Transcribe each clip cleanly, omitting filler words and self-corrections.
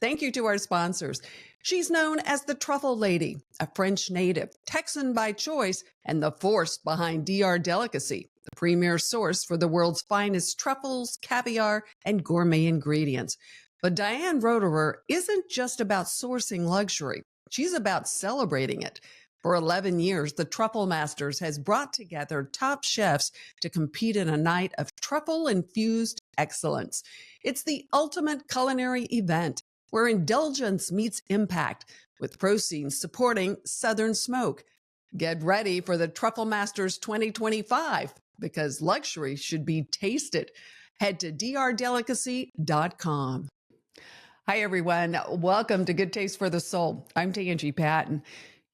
Thank you to our sponsors. She's known as the Truffle Lady, a French native, Texan by choice, and the force behind DR Delicacy, the premier source for the world's finest truffles, caviar, and gourmet ingredients. But Diane Roederer isn't just about sourcing luxury. She's about celebrating it. For 11 years, the Truffle Masters has brought together top chefs to compete in a night of truffle-infused excellence. It's the ultimate culinary event where indulgence meets impact, with proceeds supporting Southern Smoke. Get ready for the Truffle Masters 2025, because luxury should be tasted. Head to drdelicacy.com. Hi, everyone. Welcome to Good Taste for the Soul. I'm Tangi Patton.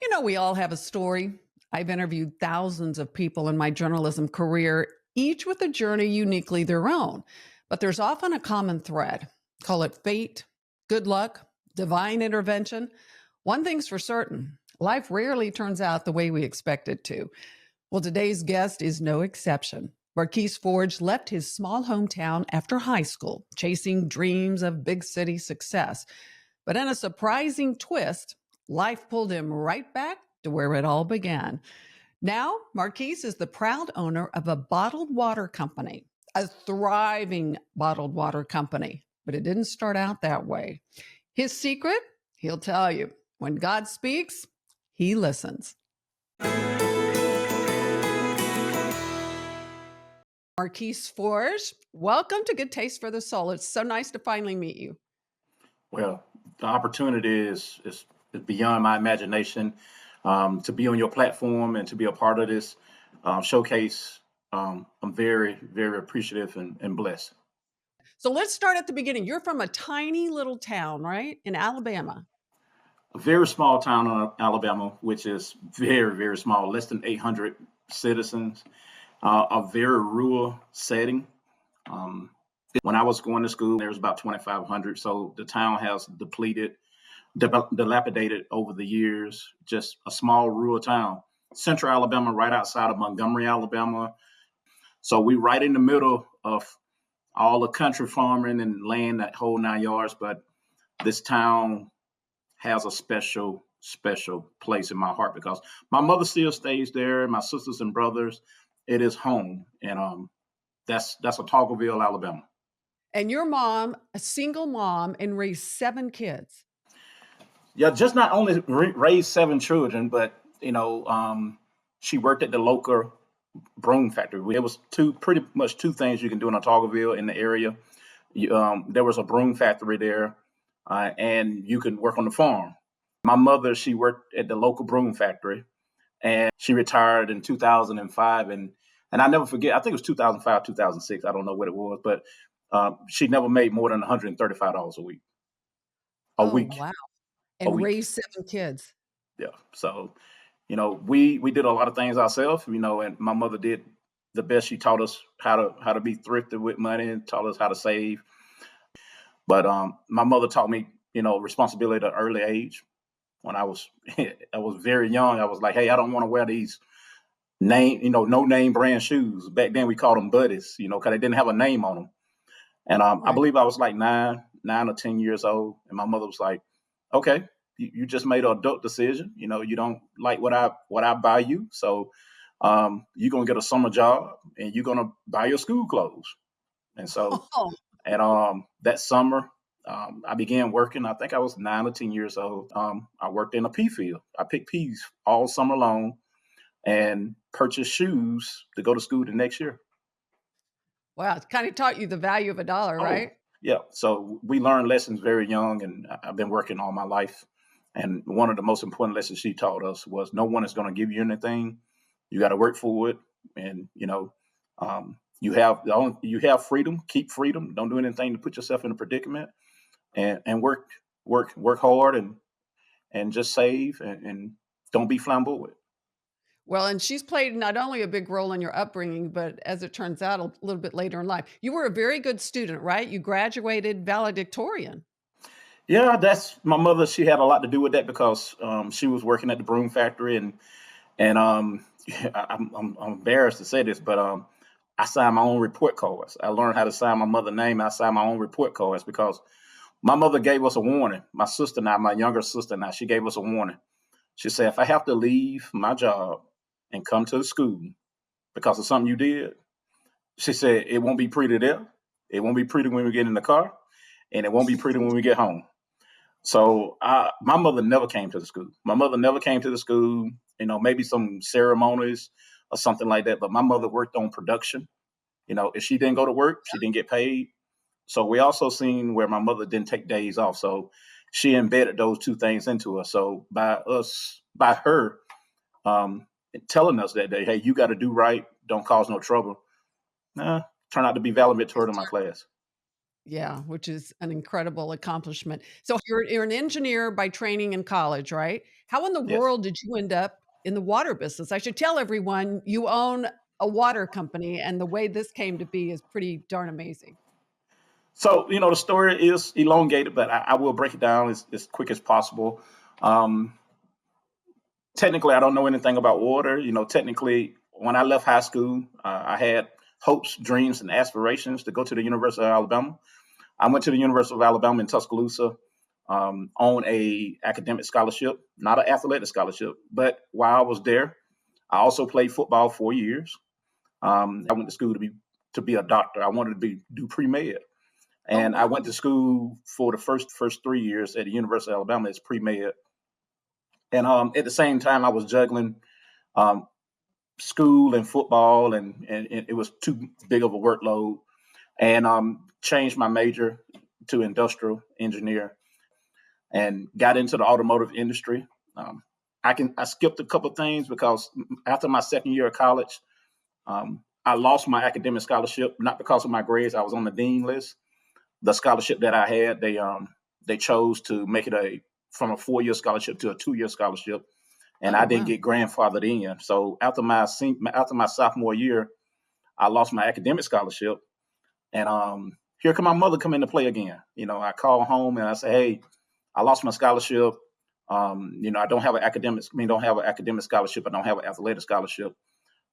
You know, we all have a story. I've interviewed thousands of people in my journalism career, each with a journey uniquely their own. But there's often a common thread. Call it fate, good luck, divine intervention. One thing's for certain, life rarely turns out the way we expect it to. Well, today's guest is no exception. Marquis Ford left his small hometown after high school, chasing dreams of big city success. But in a surprising twist, life pulled him right back to where it all began. Now, Marquis is the proud owner of a bottled water company, a thriving bottled water company. But it didn't start out that way. His secret? He'll tell you. When God speaks, he listens. Marquis Ford, welcome to Good Taste for the Soul. It's so nice to finally meet you. Well, the opportunity is beyond my imagination. To be on your platform and to be a part of this showcase, I'm very, very appreciative and blessed. So let's start at the beginning. You're from a tiny little town, right? In Alabama. A very small town in Alabama, which is very, very small, less than 800 citizens, a very rural setting. When I was going to school, there was about 2,500. So the town has dilapidated over the years, just a small rural town. Central Alabama, right outside of Montgomery, Alabama. So we right in the middle of all the country farming and land, that whole 9 yards. But this town has a special place in my heart because my mother still stays there, my sisters and brothers. It is home. And that's Autaugaville, Alabama. And your mom, a single mom, and raised 7 kids. Yeah, just not only raised 7 children, but she worked at the local broom factory. It was pretty much two things you can do in Autaugaville in the area. There was a broom factory there, and you could work on the farm. My mother, she worked at the local broom factory, and she retired in 2005. And I never forget, I think it was 2005, 2006. I don't know what it was, but she never made more than $135 a week. A week. Wow. And raised 7 kids. Yeah. So, we did a lot of things ourselves, and my mother did the best. She taught us how to be thrifty with money and taught us how to save. But my mother taught me, responsibility at an early age. When I was very young, I was like, hey, I don't want to wear these no name brand shoes. Back then we called them buddies, because they didn't have a name on them. And right. I believe I was like 9 or 10 years old. And my mother was like, okay, you just made an adult decision. You don't like what I buy you. So you're going to get a summer job and you're going to buy your school clothes. And so, that summer, I began working. I think I was 9 or 10 years old. I worked in a pea field. I picked peas all summer long and purchased shoes to go to school the next year. Wow. It kind of taught you the value of a dollar, right? Yeah. So we learned lessons very young, and I've been working all my life. And one of the most important lessons she taught us was no one is going to give you anything. You got to work for it. And, you have freedom, keep freedom. Don't do anything to put yourself in a predicament, and work hard and just save and don't be flamboyant. Well, and she's played not only a big role in your upbringing, but as it turns out, a little bit later in life. You were a very good student, right? You graduated valedictorian. Yeah, that's my mother. She had a lot to do with that because she was working at the broom factory, and I'm embarrassed to say this, but I signed my own report cards. I learned how to sign my mother's name. I signed my own report cards because My mother gave us a warning. My sister and I, my younger sister and I, she gave us a warning. She said, if I have to leave my job and come to the school because of something you did, she said, it won't be pretty there. It won't be pretty when we get in the car, and it won't be pretty when we get home. So my mother never came to the school. My mother never came to the school, maybe some ceremonies or something like that. But my mother worked on production. If she didn't go to work, she didn't get paid. So we also seen where my mother didn't take days off. So she embedded those two things into us. So by her um, telling us that day, hey, you got to do right, don't cause no trouble. Turned out to be valedictorian in my class. Yeah, which is an incredible accomplishment. So you're an engineer by training in college, right? How in the Yes. world did you end up in the water business? I should tell everyone you own a water company, and the way this came to be is pretty darn amazing. So, the story is elongated, but I will break it down as quick as possible. Um, Technically, I don't know anything about water. Technically, when I left high school, I had hopes, dreams, and aspirations to go to the University of Alabama. I went to the University of Alabama in Tuscaloosa on a academic scholarship, not an athletic scholarship. But while I was there, I also played football 4 years. I went to school to be a doctor. I wanted to do pre med, Oh, and I went to wow. school for the first 3 years at the University of Alabama as pre med. And at the same time, I was juggling um, school and football, and it was too big of a workload. And changed my major to industrial engineer and got into the automotive industry. Um, I skipped a couple of things because after my second year of college, I lost my academic scholarship, not because of my grades. I was on the dean list. The scholarship that I had, they chose to make it from a 4 year scholarship to a 2 year scholarship, and Oh, I didn't wow. get grandfathered in. So after my sophomore year, I lost my academic scholarship, and here come my mother come into play again. I call home and I say, hey, I lost my scholarship. I don't have an academic scholarship. I don't have an athletic scholarship.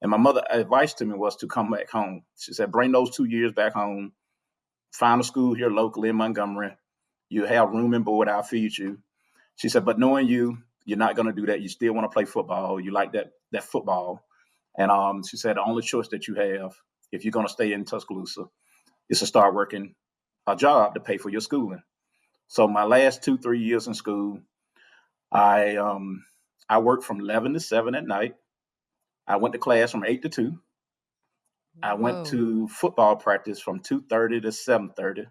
And my mother advice to me was to come back home. She said, bring those 2 years back home, find a school here locally in Montgomery. You have room and board, I'll feed you. She said, but knowing you, you're not going to do that. You still want to play football. You like that football. And she said, the only choice that you have, if you're going to stay in Tuscaloosa, is to start working a job to pay for your schooling. So my last 2, 3 years in school, I worked from 11 to 7 at night. I went to class from 8 to 2. I went Whoa. to football practice from 2:30 to 7:30,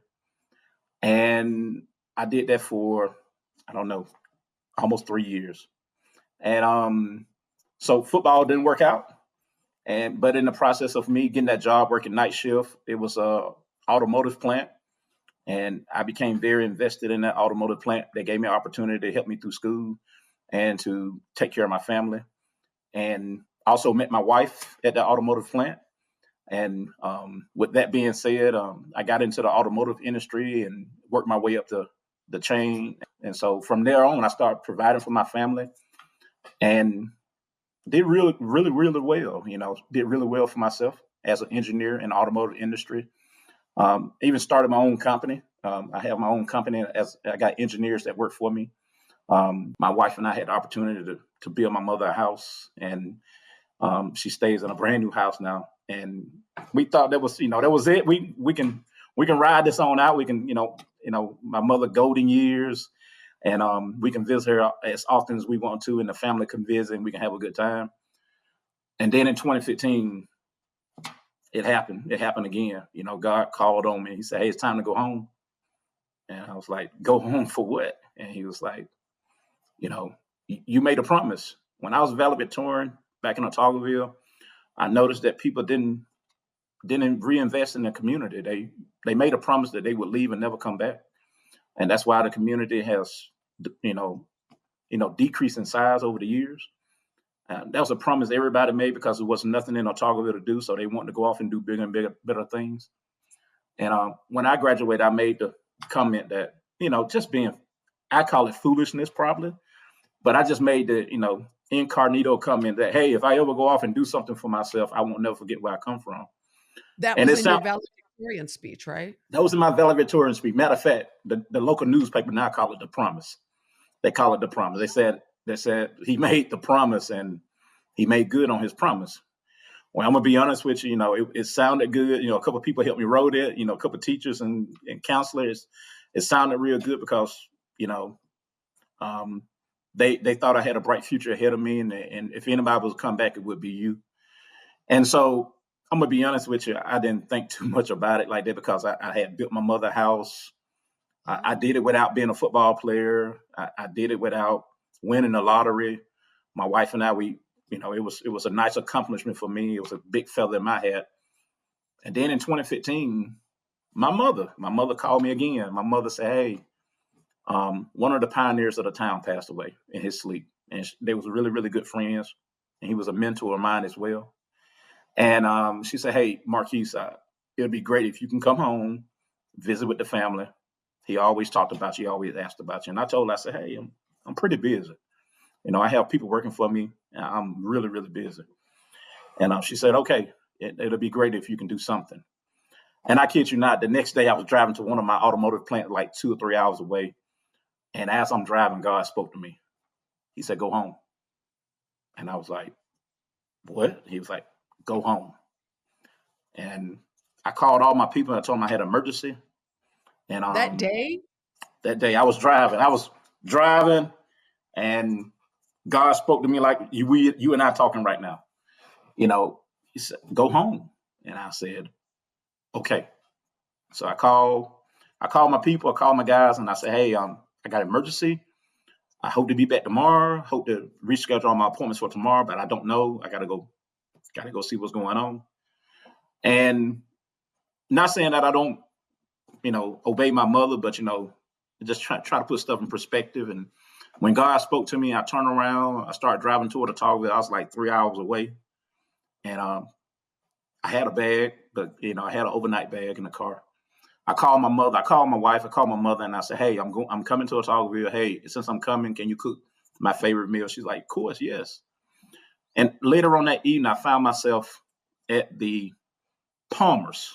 and I did that for I don't know almost 3 years. And so football didn't work out. But in the process of me getting that job working night shift, it was a automotive plant, and I became very invested in that automotive plant. They gave me an opportunity to help me through school and to take care of my family. And also met my wife at the automotive plant. And with that being said, I got into the automotive industry and worked my way up the chain. And so from there on, I started providing for my family and did really, really, really well. Did really well for myself as an engineer in the automotive industry. Even started my own company. I have my own company as I got engineers that work for me. My wife and I had the opportunity to build my mother a house, and she stays in a brand new house now. And we thought that was it. We can ride this on out. We can my mother golden years, and we can visit her as often as we want to, and the family can visit, and we can have a good time. And then in 2015, it happened. It happened again. God called on me. He said, "Hey, it's time to go home." And I was like, "Go home for what?" And he was like, "You made a promise." When I was valedictorian back in Autaugaville, I noticed that people didn't reinvest in the community. They made a promise that they would leave and never come back, and that's why the community has you know decreased in size over the years. That was a promise everybody made because there was nothing in Autaugaville to do, so they wanted to go off and do bigger and bigger, better things. And when I graduated, I made the comment that just being, I call it foolishness probably, but I just made the incognito comment that, hey, if I ever go off and do something for myself, I won't never forget where I come from. That And was it in your sound valedictorian. valedictorian speech, right? That was in my valedictorian speech. Matter of fact, the local newspaper now call it the promise. They call it the promise. They said he made the promise and he made good on his promise. Well, I'm gonna be honest with you. It sounded good. A couple of people helped me wrote it. A couple of teachers and counselors. It sounded real good because you know um, they thought I had a bright future ahead of me, and if anybody was to come back, it would be you. And so I'm gonna be honest with you. I didn't think too much about it like that because I had built my mother house. I Oh, did it without being a football player. I did it without winning the lottery. My wife and I, it was a nice accomplishment for me. It was a big feather in my hat. And then in 2015, my mother called me again. My mother said, "Hey, one of the pioneers of the town passed away in his sleep, and they was really, really good friends, and he was a mentor of mine as well." And she said, "Hey, Marquis, it'd be great if you can come home, visit with the family. He always talked about you, he always asked about you." And I told her, I said, "Hey, I'm pretty busy. I have people working for me, and I'm really, really busy." And she said, "Okay, it'll be great if you can do something." And I kid you not, the next day I was driving to one of my automotive plants like 2 or 3 hours away. And as I'm driving, God spoke to me. He said, "Go home." And I was like, "What?" He was like, "Go home." And I called all my people and I told them I had an emergency. And that day? that day I was driving. And God spoke to me like you and I talking right now. He said, "Go home." And I said, "Okay." So I called my people, I called my guys, and I said, "Hey, I got an emergency. I hope to be back tomorrow. Hope to reschedule all my appointments for tomorrow, but I don't know. I gotta go see what's going on." And not saying that I don't, obey my mother, but just try to put stuff in perspective. And when God spoke to me, I turned around, I started driving toward Autauga. I was like 3 hours away, and I had a bag, but I had an overnight bag in the car. I called my mother, I called my wife, I called my mother, and I said, "Hey, I'm coming to Autaugaville. Hey, since I'm coming, can you cook my favorite meal?" She's like, "Of course, yes." And later on that evening, I found myself at the Palmer's.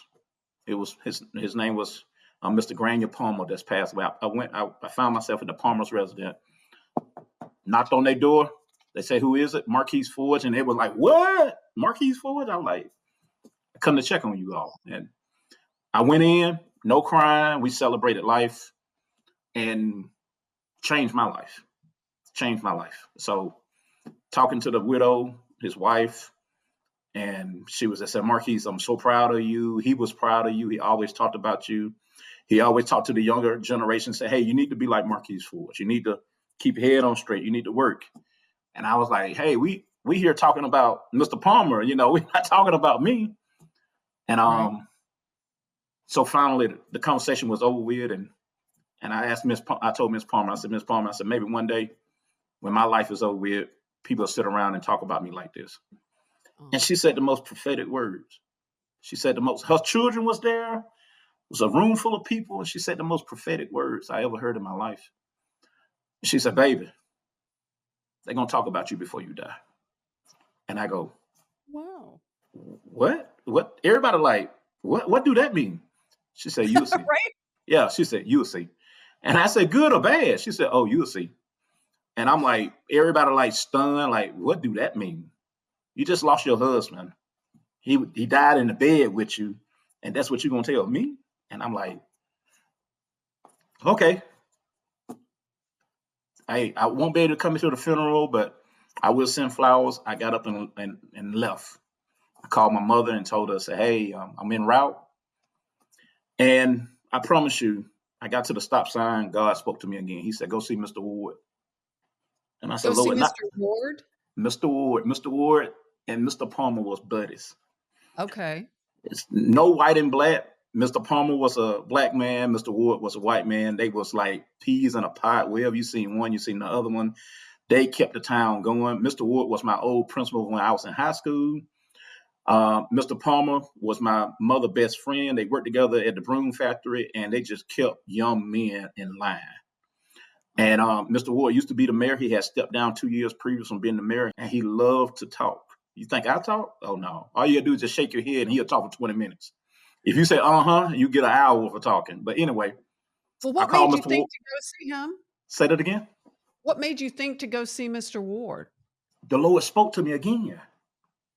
It was his name was Mr. Granier Palmer that's passed away. I found myself at the Palmer's resident. Knocked on their door. They say, "Who is it?" "Marquis Ford." And they were like, "What? Marquis Ford?" I'm like, "I come to check on you all." And I went in, no crying. We celebrated life and changed my life. Changed my life. So talking to the widow, his wife, and I said, "Marquis, I'm so proud of you." He was proud of you. He always talked about you. He always talked to the younger generation, say, "Hey, you need to be like Marquis Ford. You need to keep your head on straight. You need to work." And I was like, "Hey, we here talking about Mr. Palmer, we're not talking about me." And Right. so finally the conversation was over with, and I told Miss Palmer, I said, "Miss Palmer, I said, maybe one day when my life is over with, people sit around and talk about me like this." And Oh, she said the most prophetic words. She said her children was there. It was a room full of people, and she said the most prophetic words I ever heard in my life. She said, "Baby, they're gonna talk about you before you die." And I go, wow. "What? What?" Everybody like, what do that mean? She said, "You'll see." Right? Yeah, she said, "You'll see." And I said, "Good or bad?" She said, "Oh, you'll see." And I'm like, everybody like stunned, like, what do that mean? You just lost your husband. He died in the bed with you, and that's what you're gonna tell me? And I'm like, okay, I won't be able to come to the funeral, but I will send flowers. I got up and left. I called my mother and told her, say, "Hey, I'm en route." And I promise you, I got to the stop sign. God spoke to me again. He said, "Go see Mr. Ward." And I said, Go see "Lord, not Mr. Ward? Mr. Ward." Mr. Ward and Mr. Palmer was buddies. Okay. It's no white and black. Mr. Palmer was a black man. Mr. Ward was a white man. They was like peas in a pot. Wherever you seen one, you seen the other one. They kept the town going. Mr. Ward was my old principal when I was in high school. Mr. Palmer was my mother' best friend. They worked together at the broom factory, and they just kept young men in line. And Oh, Mr. Ward used to be the mayor. He had stepped down 2 years previous from being the mayor, and he loved to talk. You think I talk? Oh no! All you gotta do is just shake your head, and he'll talk for 20 minutes. If you say you get an hour for talking. But anyway, Well, I what called made you Mr. think Ward. to go see him? Say that again. What made you think to go see Mr. Ward? The Lord spoke to me again.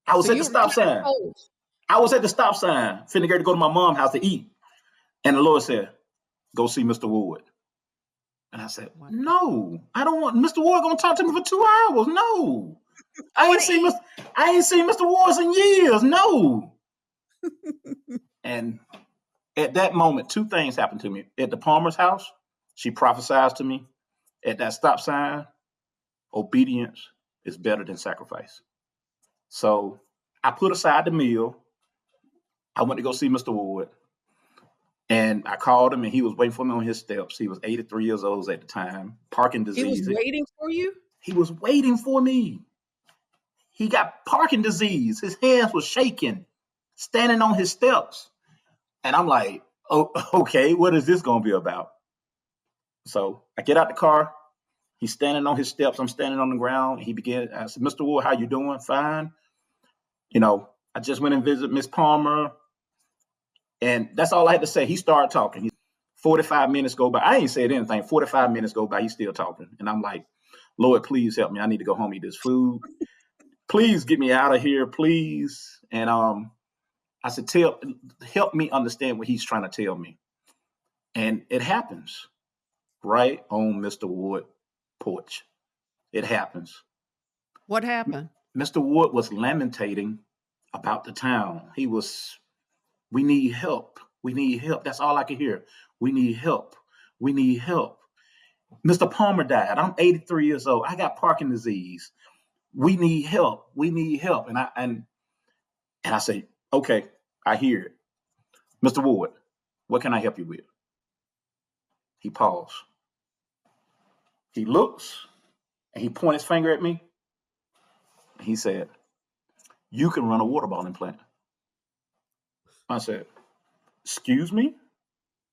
I So was at the you were stop kind of sign. told. I was at the stop sign, finna go to my mom's house to eat. And the Lord said, go see Mr. Ward. And I said, Wow. no, I don't want Mr. Ward gonna talk to me for 2 hours. No. I ain't seen Mr. Ward in years. No. And at that moment, two things happened to me. At the Palmer's house, she prophesied to me. At that stop sign, obedience is better than sacrifice. So I put aside the meal. I went to go see Mr. Ward. And I called him, and he was waiting for me on his steps. He was 83 years old at the time, parking He was disease. waiting for you? He was waiting for me. He got parking disease. His hands were shaking, standing on his steps. And I'm like, oh, okay, what is this going to be about? So I get out the car. He's standing on his steps. I'm standing on the ground. I said, Mr. Ward, how you doing? Fine. I just went and visited Miss Palmer. And that's all I had to say. He started talking. 45 minutes go by. I ain't said anything. 45 minutes go by. He's still talking. And I'm like, Lord, please help me. I need to go home, eat this food. Please get me out of here, please. And I said, help me understand what he's trying to tell me. And it happens right on Mr. Ward's porch. It happens. What happened? Mr. Ward was lamentating about the town. We need help. We need help. That's all I could hear. We need help. We need help. Mr. Palmer died. I'm 83 years old. I got parking disease. We need help. We need help. And I say, okay, I hear it. Mr. Ward, what can I help you with? He paused. He looks and he pointed his finger at me. He said, you can run a water balling plant. I said, excuse me?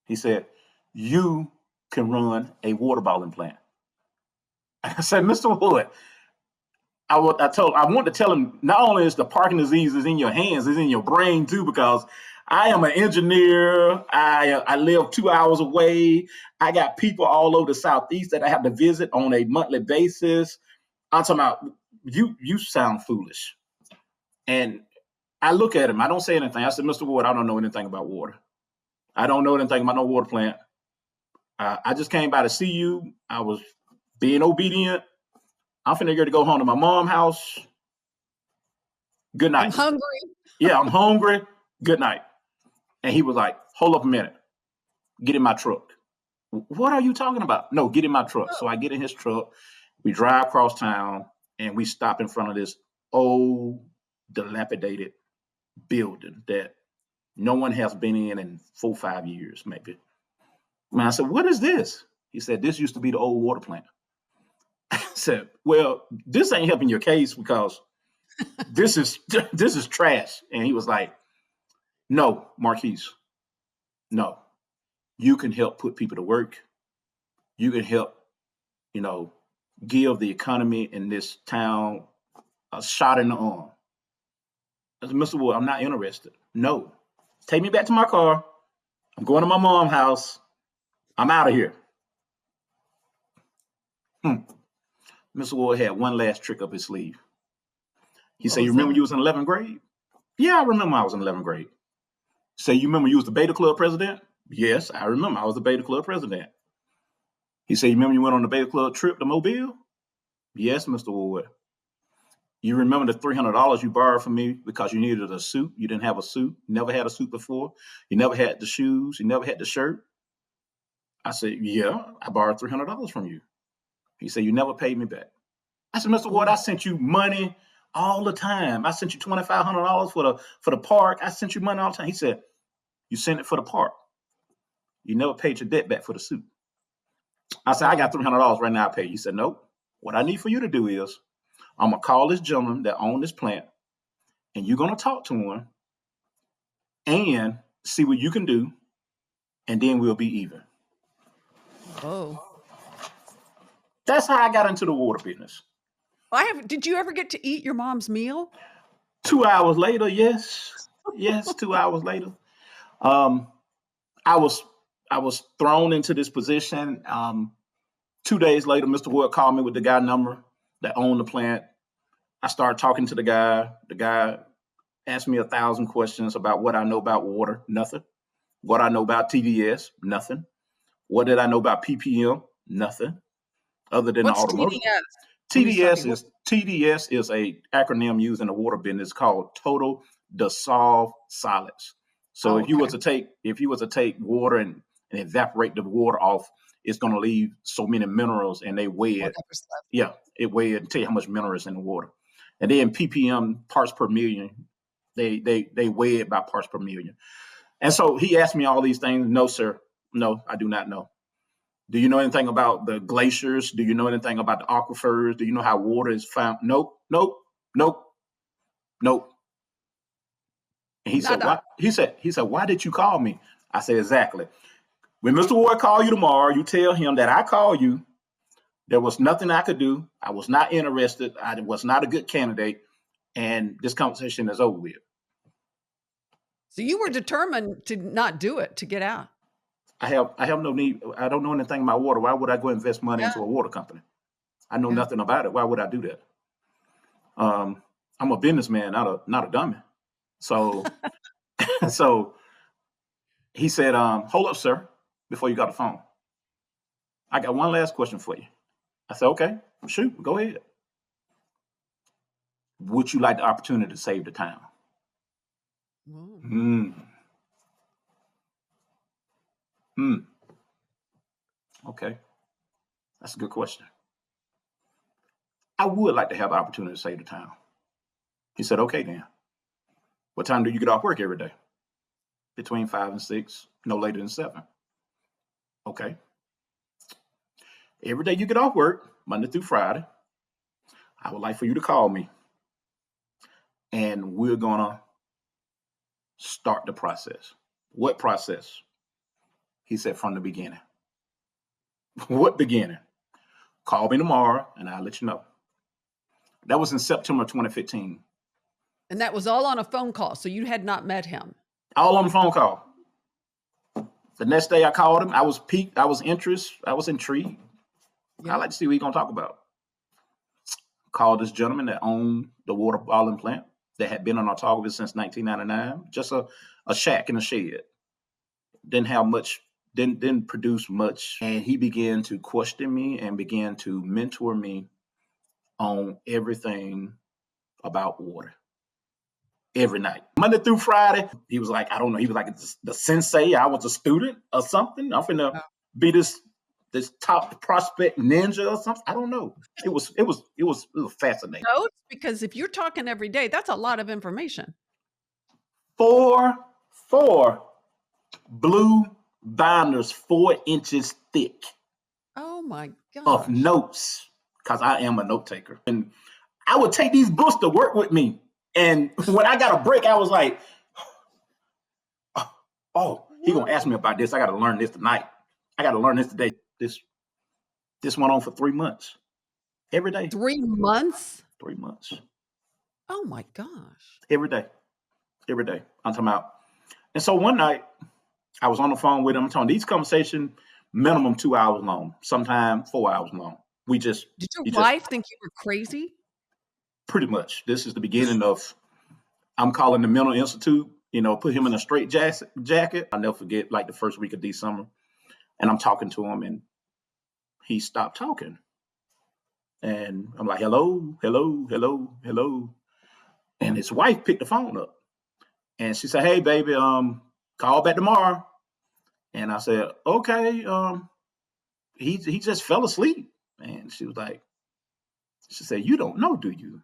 He said, you can run a water balling plant. I said, Mr. Wood, I want to tell him, not only is the parking disease is in your hands, it's in your brain too, because I am an engineer. I live 2 hours away. I got people all over the Southeast that I have to visit on a monthly basis. I'm talking about, you sound foolish. And I look at him. I don't say anything. I said, Mr. Ward, I don't know anything about water. I don't know anything about no water plant. I just came by to see you. I was being obedient. I'm finna go home to my mom's house. Good night. I'm hungry. Yeah, I'm hungry. Good night. And he was like, hold up a minute. Get in my truck. What are you talking about? No, get in my truck. So I get in his truck. We drive across town and we stop in front of this old, dilapidated building that no one has been in 4 or 5 years, maybe. And I said, what is this? He said, this used to be the old water plant. I said, well, this ain't helping your case because this is trash. And he was like, no, Marquis, no. You can help put people to work. You can help, give the economy in this town a shot in the arm. I said, Mr. Wood, I'm not interested. No. Take me back to my car. I'm going to my mom's house. I'm out of here. Mr. Ward had one last trick up his sleeve. He said, you remember you was in 11th grade? Yeah, I remember I was in 11th grade. Say, you remember you was the Beta Club president? Yes, I remember I was the Beta Club president. He said, you remember you went on the Beta Club trip to Mobile? Yes, Mr. Ward. You remember the $300 you borrowed from me because you needed a suit? You didn't have a suit. Never had a suit before. You never had the shoes. You never had the shirt. I said, yeah, I borrowed $300 from you. He said, you never paid me back. I said, Mr. Ward, I sent you money all the time. I sent you $2,500 for the park. I sent you money all the time. He said, you sent it for the park. You never paid your debt back for the suit. I said, I got $300 right now. I pay you. He said, nope. What I need for you to do is I'm going to call this gentleman that owns this plant, and you're going to talk to him and see what you can do, and then we'll be even. Oh. That's how I got into the water business. Did you ever get to eat your mom's meal? 2 hours later, yes. Yes, 2 hours later. Um, I was I was thrown into this position. 2 days later, Mr. Wood called me with the guy number that owned the plant. I started talking to the guy. The guy asked me 1,000 questions about what I know about water, nothing. What I know about TDS, nothing. What did I know about PPM, nothing. Other than the What's automotive. TDS? When you TDS started, is TDS is a acronym used in the water business called total dissolved solids. So oh, if you okay. was to take water and evaporate the water off, it's going to leave so many minerals, and they weigh it. Whatever's left. Yeah, it weigh it and tell you how much minerals in the water. And then ppm, parts per million, they weigh it by parts per million. And so he asked me all these things. No, sir. No, I do not know. Do you know anything about the glaciers? Do you know anything about the aquifers? Do you know how water is found? Nope, nope, nope, nope. And he said, Nada. "What?" He said, "Why did you call me?" I said, "Exactly. When Mr. Ward call you tomorrow, you tell him that I call you. There was nothing I could do. I was not interested. I was not a good candidate, and this conversation is over with." So you were determined to not do it, to get out. I have no need. I don't know anything about water. Why would I go invest money Yeah, into a water company? I know yeah. nothing about it. Why would I do that? I'm a businessman, not a dummy. So so he said, "Hold up, sir, before you got the phone. I got one last question for you." I said, "Okay, shoot, go ahead. Would you like the opportunity to save the town?" Mm. Hmm. Hmm. Okay, that's a good question. I would like to have the opportunity to save the town. He said, "Okay, then. What time do you get off work every day?" "Between 5 and 6, no later than 7." "Okay. Every day you get off work, Monday through Friday, I would like for you to call me, and we're gonna start the process." "What process?" He said, "From the beginning." "What beginning?" "Call me tomorrow and I'll let you know." That was in September 2015. And that was all on a phone call. So you had not met him. All on the phone call. The next day I called him. I was piqued. I was interested. I was intrigued. I Yeah. like to see what he's gonna talk about. Called this gentleman that owned the water bottling plant that had been on Autaugaville since 1999. Just a shack in a shed. Didn't have much, didn't produce much. And he began to question me and began to mentor me on everything about water. Every night, Monday through Friday. He was like, I don't know. He was like the sensei. I was a student or something. I'm finna Oh. be this top prospect ninja or something. I don't know. It was fascinating. Notes, because if you're talking every day, that's a lot of information. Four blue binders, 4 inches thick Oh my of gosh. notes, because I am a note taker. And I would take these books to work with me. And when I got a break, I was like, oh, he gonna ask me about this. I got to learn this tonight. I got to learn this today. This went on for 3 months. Every day, 3 months? 3 months. Oh my gosh. Every day, every day. I'm talking about. And so one night, I was on the phone with him. I'm telling these conversations minimum 2 hours long, sometimes 4 hours long. We just Did your we just wife think you were crazy? pretty much. This is the beginning of. I'm calling the mental institute. Put him in a straight jacket. I'll never forget. Like the first week of December, and I'm talking to him, and he stopped talking. And I'm like, hello, hello, hello, hello. And his wife picked the phone up and she said, "Hey baby, call back tomorrow." And I said, "Okay, he just fell asleep." And she said, "You don't know, do you?"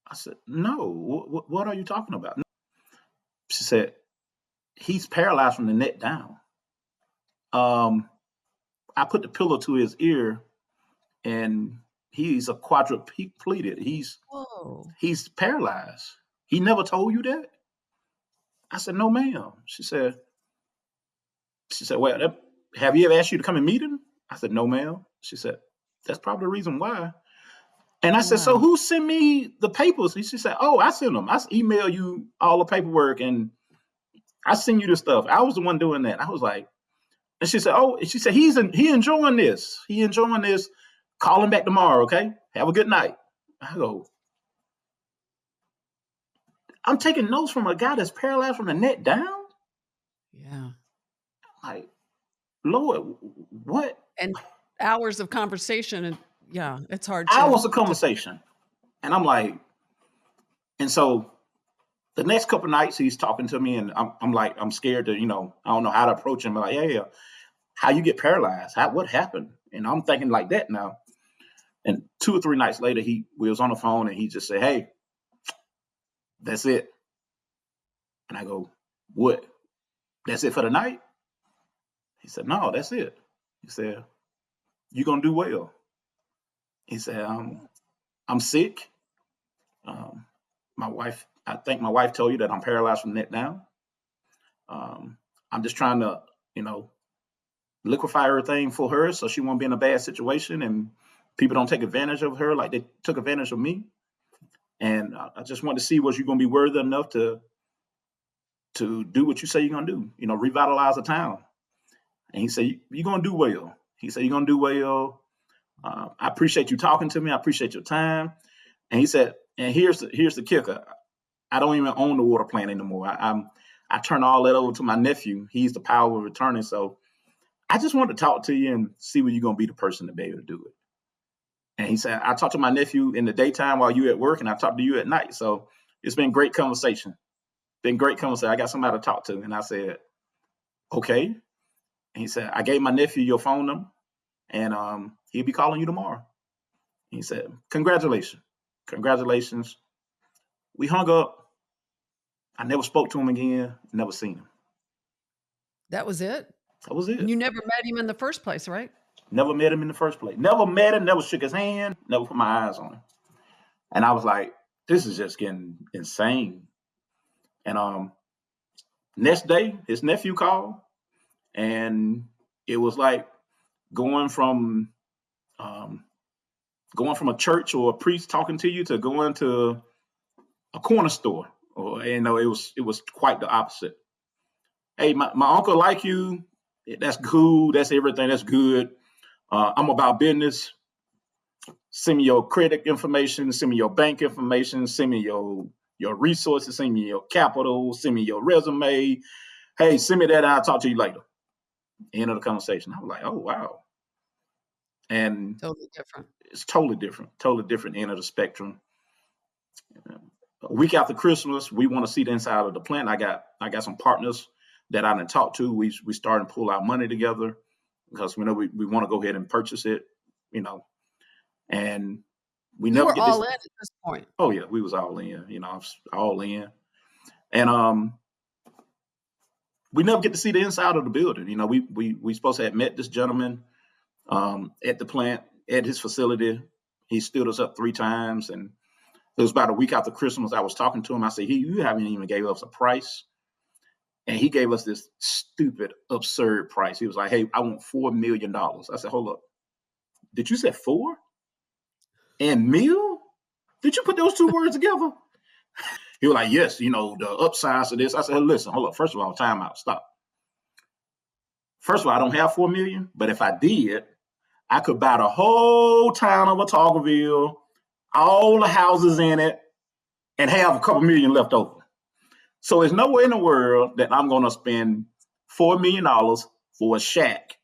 I said, "No, what are you talking about?" She said, "He's paralyzed from the neck down." Um, I put the pillow to his ear and he's a quadriplegic. Whoa. He's paralyzed. He never told you that? I said, "No, ma'am." She said, "Well, have he ever asked you to come and meet him?" I said, "No, ma'am." She said, "That's probably the reason why." And I said, "So Wow. who sent me the papers?" She said, "Oh, I sent them. I emailed you all the paperwork." And I send you this stuff. I was the one doing that. I was like, and she said, oh, she said, he enjoying this. He enjoying this. Call him back tomorrow, okay? Have a good night. I go, I'm taking notes from a guy that's paralyzed from the neck down? Yeah. Like, Lord, what? And hours of conversation, and yeah, it's hard Hours of to conversation. And I'm like, and so the next couple nights he's talking to me, and I'm like, I'm scared to, I don't know how to approach him. I'm like, hey, how you get paralyzed? What happened? And I'm thinking like that now. And 2 or 3 nights later, we was on the phone, and he just said, hey, that's it. And I go, what? That's it for the night? He said, no, that's it. He said, you're going to do well. He said, I'm sick. I think my wife told you that I'm paralyzed from the neck down. I'm just trying to, liquefy everything for her so she won't be in a bad situation and people don't take advantage of her like they took advantage of me. And I just want to see, was you going to be worthy enough to do what you say you're going to do, revitalize the town. And he said, you're going to do well. He said, you're going to do well. I appreciate you talking to me. I appreciate your time. And he said, and here's the kicker. I don't even own the water plant anymore. I turn all that over to my nephew. He's the power of attorney. So I just want to talk to you and see when you're going to be the person to be able to do it. And he said, I talked to my nephew in the daytime while you at work, and I talked to you at night. So it's been great conversation. Been great conversation. I got somebody to talk to. And I said, okay. And he said, I gave my nephew your phone number, and he'll be calling you tomorrow. And he said, congratulations. Congratulations. We hung up. I never spoke to him again, never seen him. That was it? That was it. And you never met him in the first place, right? Never met him in the first place. Never met him, never shook his hand, never put my eyes on him. And I was like, this is just getting insane. And next day, his nephew called, and it was like going from a church or a priest talking to you to going to a corner store. Or it was quite the opposite. Hey, my uncle like you. That's cool. That's everything. That's good. I'm about business. Send me your credit information. Send me your bank information. Send me your resources. Send me your capital. Send me your resume. Hey, send me that. I'll talk to you later. End of the conversation. I was like, oh, wow. And Totally different. it's totally different end of the spectrum. A week after Christmas, we want to see the inside of the plant. I got some partners that I didn't talk to. We started to pull our money together because we want to go ahead and purchase it, and we never get all in at this point. Oh yeah, we was all in, all in, and we never get to see the inside of the building. We supposed to have met this gentleman at the plant, at his facility. He stood us up 3 times, and it was about a week after Christmas. I was talking to him. I said, you haven't even gave us a price. And he gave us this stupid, absurd price. He was like, hey, I want $4 million. I said, hold up. Did you say 4? And mil? Did you put those 2 words together? He was like, yes, the upsides of this. I said, listen, hold up. First of all, time out. Stop. First of all, I don't have 4 million, but if I did, I could buy the whole town of Autaugaville, all the houses in it, and have a couple million left over. So there's no way in the world that I'm going to spend $4 million for a shack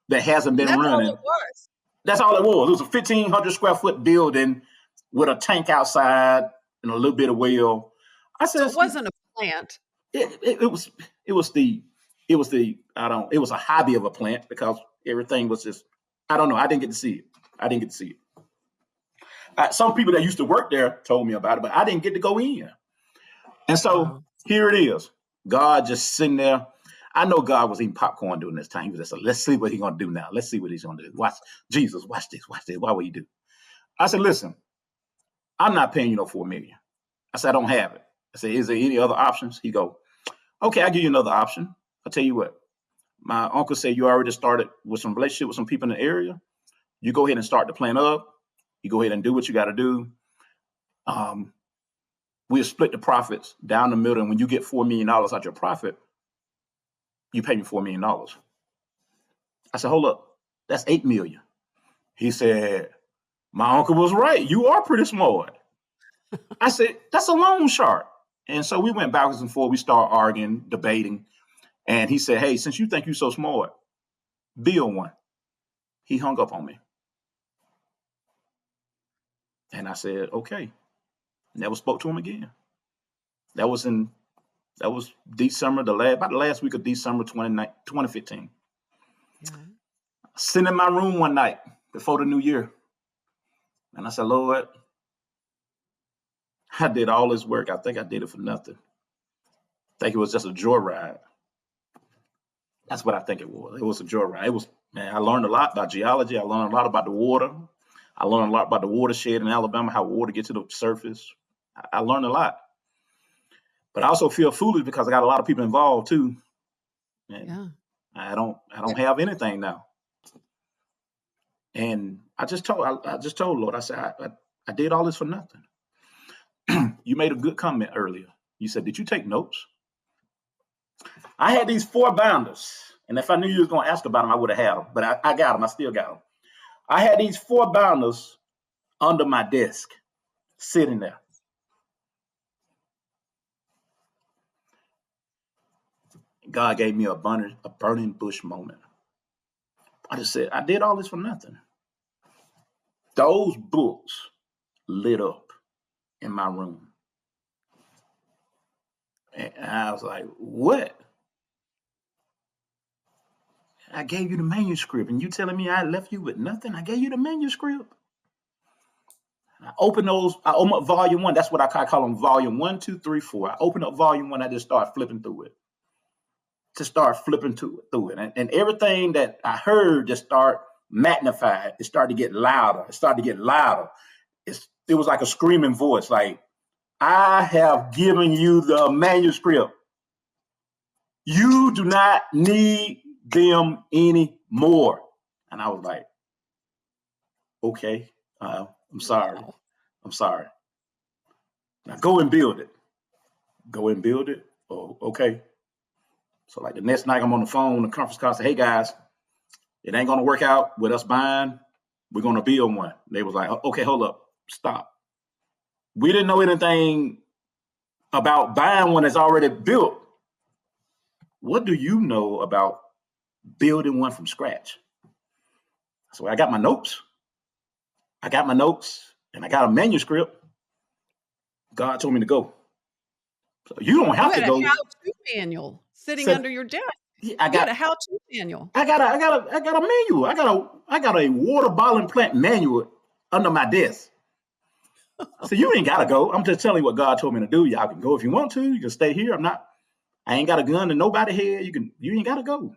that hasn't been running. All it was. That's all it was. It was a 1,500 square foot building with a tank outside and a little bit of well. I said, so it wasn't a plant. It was a hobby of a plant because everything was just, I don't know. I didn't get to see it. Some people that used to work there told me about it, but I didn't get to go in. And so Here it is. God just sitting there. I know God was eating popcorn during this time. He was just like, let's see what he's going to do now. Let's see what he's going to do. Watch, Jesus, watch this. Why would he do? I said, listen, I'm not paying you no $4 million. I said, I don't have it. I said, is there any other options? He go, okay, I'll give you another option. I'll tell you what. My uncle said you already started with some relationship with some people in the area. You go ahead and start the plan up. You go ahead and do what you got to do. We'll split the profits down the middle. And when you get $4 million out your profit, you pay me $4 million. I said, hold up, that's $8 million. He said, my uncle was right. You are pretty smart. I said, that's a loan shark. And so we went backwards and forth. We started arguing, debating. And he said, hey, since you think you're so smart, build one. He hung up on me. And I said, okay. Never spoke to him again. That was December, about the last week of December 2015. Yeah. Sitting in my room one night before the new year. And I said, Lord, I did all this work. I think I did it for nothing. I think it was just a joyride. That's what I think it was. It was a joyride. I learned a lot about geology. I learned a lot about the water. I learned a lot about the watershed in Alabama, how water gets to the surface. I learned a lot. But I also feel foolish because I got a lot of people involved too. And Yeah. I don't have anything now. And I just told Lord, I said, I did all this for nothing. You made a good comment earlier. You said, did you take notes? I had these 4 binders. And if I knew you was going to ask about them, I would have had them. But I got them. I still got them. I had these 4 binders under my desk, sitting there. God gave me a burning bush moment. I just said, I did all this for nothing. Those books lit up in my room. And I was like, what? I gave you the manuscript and you telling me I left you with nothing? I gave you the manuscript. I opened up volume 1. That's what I call them, volume 1, 2, 3, 4. I opened up volume 1. I just started flipping through it. Through it. And everything that I heard just start magnified. It started to get louder. It was like a screaming voice, like, I have given you the manuscript. You do not need them anymore. And I was like, okay, I'm sorry. Wow. I'm sorry. Now go and build it. Oh, okay. So like the next night I'm on the phone, the conference call, say, hey guys, it ain't going to work out with us buying. We're going to build one. They was like, okay, hold up, stop. We didn't know anything about buying one that's already built. What do you know about building one from scratch? So I got my notes. And I got a manuscript. God told me to go. So you don't have You to had go. a how-to manual sitting Said, under your desk. yeah, You had a how-to manual. I got a manual. I got a water bottling plant manual under my desk. I said, you ain't gotta go. I'm just telling you what God told me to do. Y'all can go if you want to. You can stay here. I ain't got a gun to nobody here. You ain't gotta go.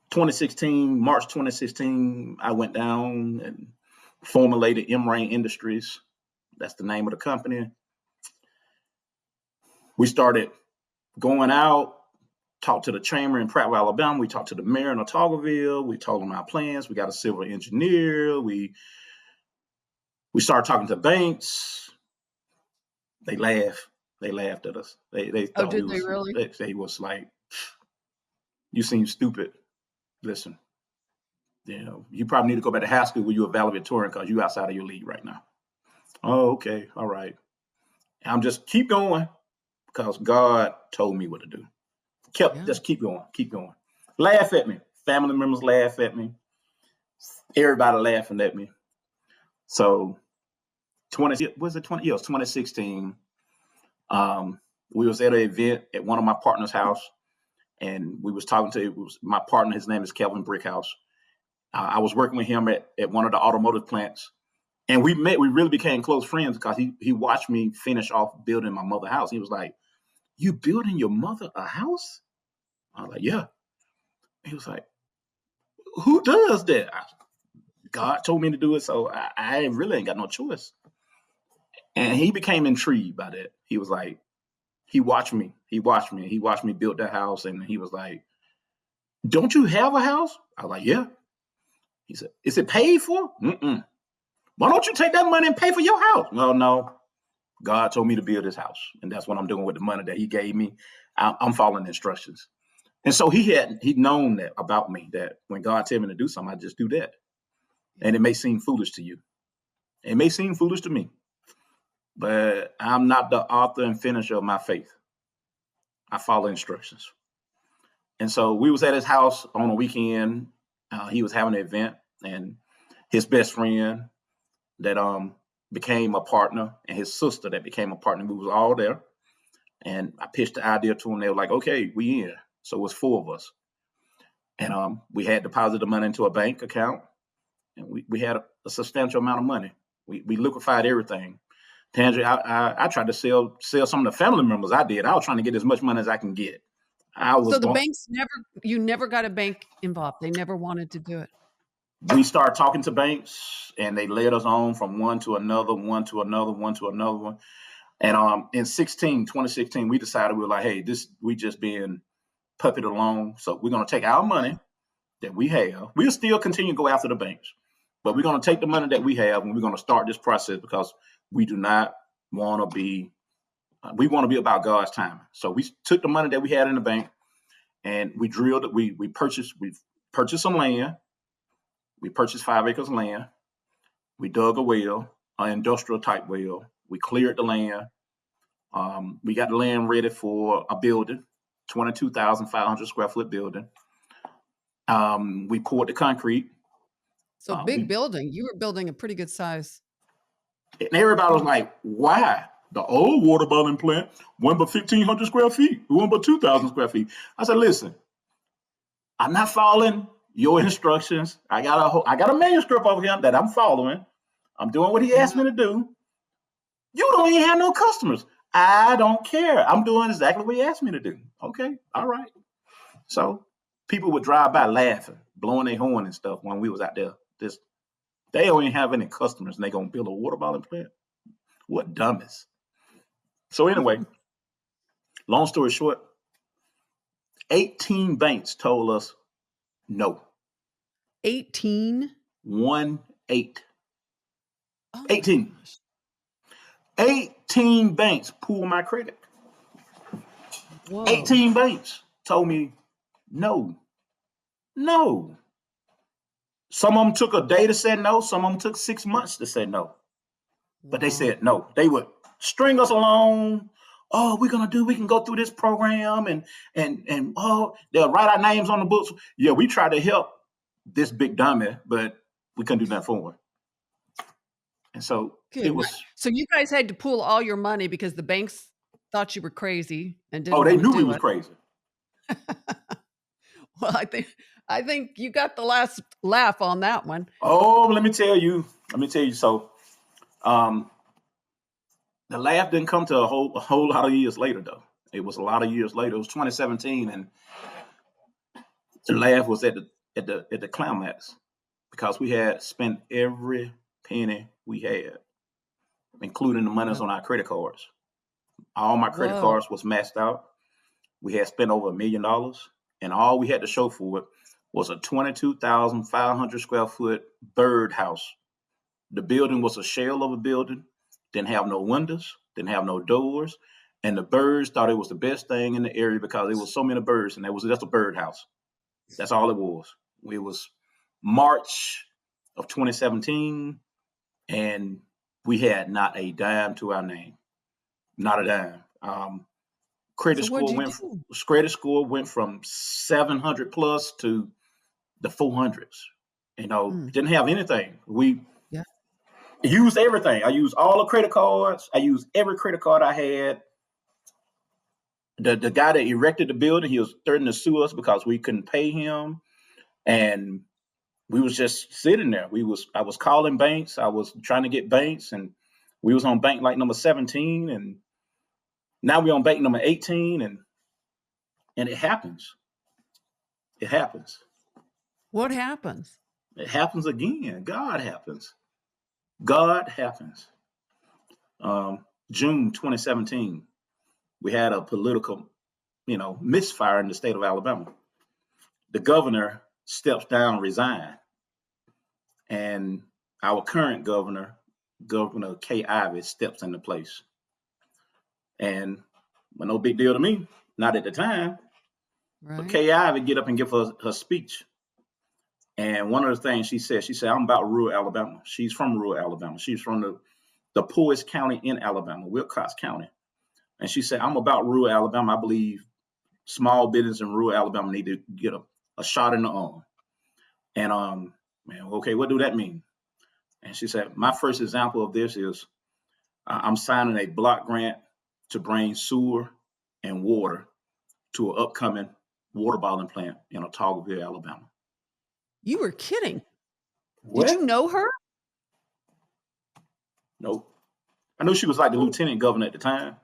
2016, March 2016, I went down and formulated M-Rain Industries. That's the name of the company. We started going out, talked to the chamber in Prattville, Alabama. We talked to the mayor in Autaugaville. We told them our plans. We got a civil engineer. We started talking to banks. They laughed. They laughed at us. They thought Did they really? They was like, you seem stupid. Listen, you probably need to go back to high school where you're a valedictorian because you're outside of your league right now. Oh, okay. All right. I'm just keep going because God told me what to do. Just keep going. Laugh at me. Family members laugh at me. Everybody laughing at me. So 2016. We was at an event at one of my partner's house, and we was talking to my partner. His name is Kelvin Brickhouse. I was working with him at one of the automotive plants, and we met. We really became close friends because he watched me finish off building my mother's house. He was like, "You building your mother a house?" I was like, "Yeah." He was like, "Who does that?" God told me to do it, so I really ain't got no choice. And he became intrigued by that. He was like, he watched me build that house, and he was like, "Don't you have a house?" I was like, "Yeah." He said, "Is it paid for?" "Mm-mm." "Why don't you take that money and pay for your house?" "Well, no. God told me to build this house, and that's what I'm doing with the money that he gave me. I'm following instructions. And so he'd known that about me, that when God tell me to do something, I just do that. And it may seem foolish to you. It may seem foolish to me, but I'm not the author and finisher of my faith. I follow instructions. And so we was at his house on a weekend. He was having an event, and his best friend that became a partner, and his sister that became a partner. We was all there, and I pitched the idea to them. They were like, "Okay, we in." So it was 4 of us, and we had deposited the money into a bank account, and we had a substantial amount of money. We liquefied everything. Tangier, I tried to sell some of the family members. I was trying to get as much money as I can get. I was So the going. banks you never got a bank involved. They never wanted to do it. We started talking to banks, and they led us on from one to another, one to another, one to another one. And in 2016, we decided, we were like, hey, we just being puppeted along. So we're going to take our money that we have. We'll still continue to go after the banks, but we're going to take the money that we have, and we're going to start this process, because we do not want to be, we want to be about God's timing. So we took the money that we had in the bank, and we drilled it. We purchased some land. We purchased 5 acres of land. We dug a well, an industrial type well. We cleared the land. We got the land ready for a building, 22,500 square foot building. We poured the concrete. So big building. You were building a pretty good size. And everybody was like, why? The old water bottling plant went but 1,500 square feet. It went but 2,000 square feet. I said, listen, I'm not following your instructions. I got a manuscript over here that I'm following. I'm doing what he asked me to do. You don't even have no customers. I don't care. I'm doing exactly what he asked me to do. Okay, all right. So people would drive by laughing, blowing their horn and stuff when we was out there. They don't even have any customers, and they gonna build a water bottling plant. What dummies. So anyway, long story short, 18 banks told us no. 18? 1-8. Oh 18. 18 banks pulled my credit. Whoa. 18 banks told me no. No. Some of them took a day to say no. Some of them took 6 months to say no. But they said no. They would string us along. Oh, we can go through this program, and they'll write our names on the books. Yeah, we tried to help this big dummy, but we couldn't do that for him. And so it was. So you guys had to pool all your money because the banks thought you were crazy and didn't. Oh, they want to knew do we was it. crazy. Well, I think you got the last laugh on that one. Oh, let me tell you. So, the laugh didn't come to a whole lot of years later, though. It was a lot of years later. It was 2017, and the laugh was at the climax, because we had spent every penny we had, including the monies on our credit cards. All my credit cards was maxed out. We had spent over $1 million, and all we had to show for it was a 22,500 square foot birdhouse. The building was a shell of a building, didn't have no windows, didn't have no doors, and the birds thought it was the best thing in the area because there was so many birds, and it was just a birdhouse. That's all it was. It was March of 2017, and we had not a dime to our name, not a dime. Credit score went from 700 plus to the 400s. Didn't have anything. We used everything. I used all the credit cards. I used every credit card I had. The guy that erected the building, he was threatening to sue us because we couldn't pay him, and we was just sitting there. I was calling banks. I was trying to get banks, and we was on bank like number 17, and now we're on bank number 18, and it happens. It happens. What happens? It happens again. God happens. God happens. June 2017, we had a political, misfire in the state of Alabama. The governor steps down, resigned, and our current governor, Governor Kay Ivey, steps into place. And no big deal to me. not at the time. But Right. KI would get up and give her speech. And one of the things she said, I'm about rural Alabama. She's from rural Alabama. She's from the poorest county in Alabama, Wilcox County. And she said, I'm about rural Alabama. I believe small business in rural Alabama need to get a shot in the arm. And man, okay, what do that mean? And she said, my first example of this is I'm signing a block grant to bring sewer and water to an upcoming water bottling plant in Autaugaville, Alabama. You were kidding. Did you What? know her? Nope. I knew she was like the lieutenant governor at the time.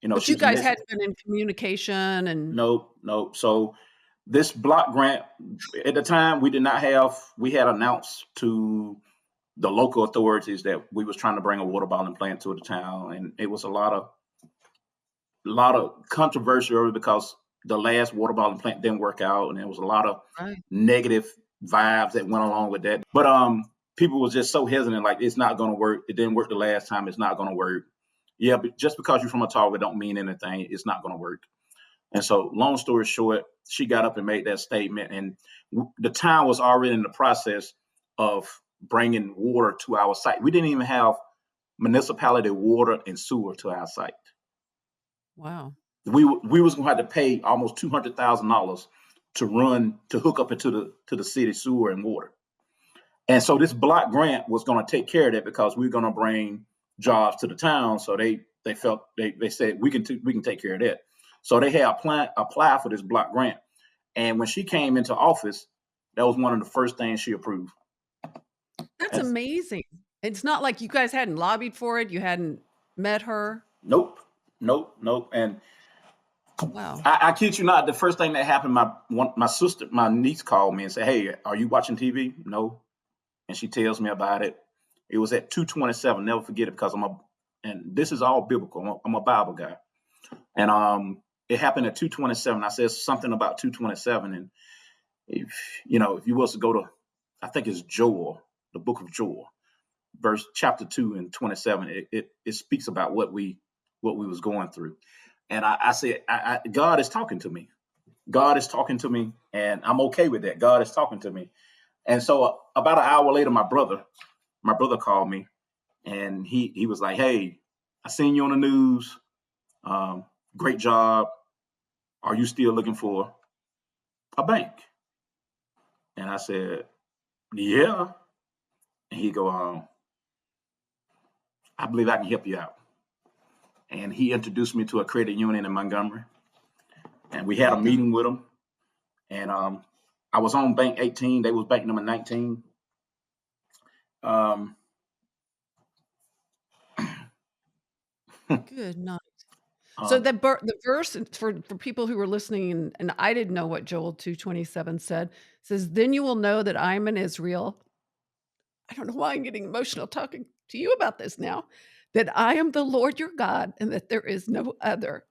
But She you was guys missing. hadn't been in communication and Nope. So this block grant, at the time, we had announced to the local authorities that we was trying to bring a water bottling plant to the town. And it was a lot of controversy over because the last water bottling plant didn't work out. And there was a lot of right. negative vibes that went along with that. But people was just so hesitant, like it's not going to work. It didn't work the last time. It's not going to work. Yeah, but just because you're from Autauga don't mean anything. It's not going to work. And so, long story short, she got up and made that statement, and the town was already in the process of bringing water to our site. We didn't even have municipality water and sewer to our site. Wow. We was going to have to pay almost $200,000 to hook up into the city sewer and water. And so this block grant was going to take care of that because we are going to bring jobs to the town. So they said we can take care of that. So they had apply for this block grant. And when she came into office, that was one of the first things she approved. That's And amazing. It's not like you guys hadn't lobbied for it. You hadn't met her. nope. And Wow. I kid you not, the first thing that happened, my niece called me and said, "Hey, are you watching TV?" No. And she tells me about it. It was at 227. Never forget it because and this is all biblical. I'm a Bible guy. And it happened at 227. I said something about 227. And if you was to go to, I think it's Joel, the book of Joel, chapter 2 and 27, it speaks about what we was going through. And I said, God is talking to me. God is talking to me, and I'm okay with that. God is talking to me. And so about an hour later, my brother called me, and he was like, "Hey, I seen you on the news. Great job. Are you still looking for a bank?" And I said, "Yeah." And he go, "I believe I can help you out." And he introduced me to a credit union in Montgomery, and we There had a you go. meeting with him. And I was on bank 18. They was bank number 19. Um, Good night. So um, the verse for people who were listening, and I didn't know what Joel 2:27 said, says, "Then you will know that I am in Israel." I don't know why I'm getting emotional talking to you about this now. "That I am the Lord your God, and that there is no other.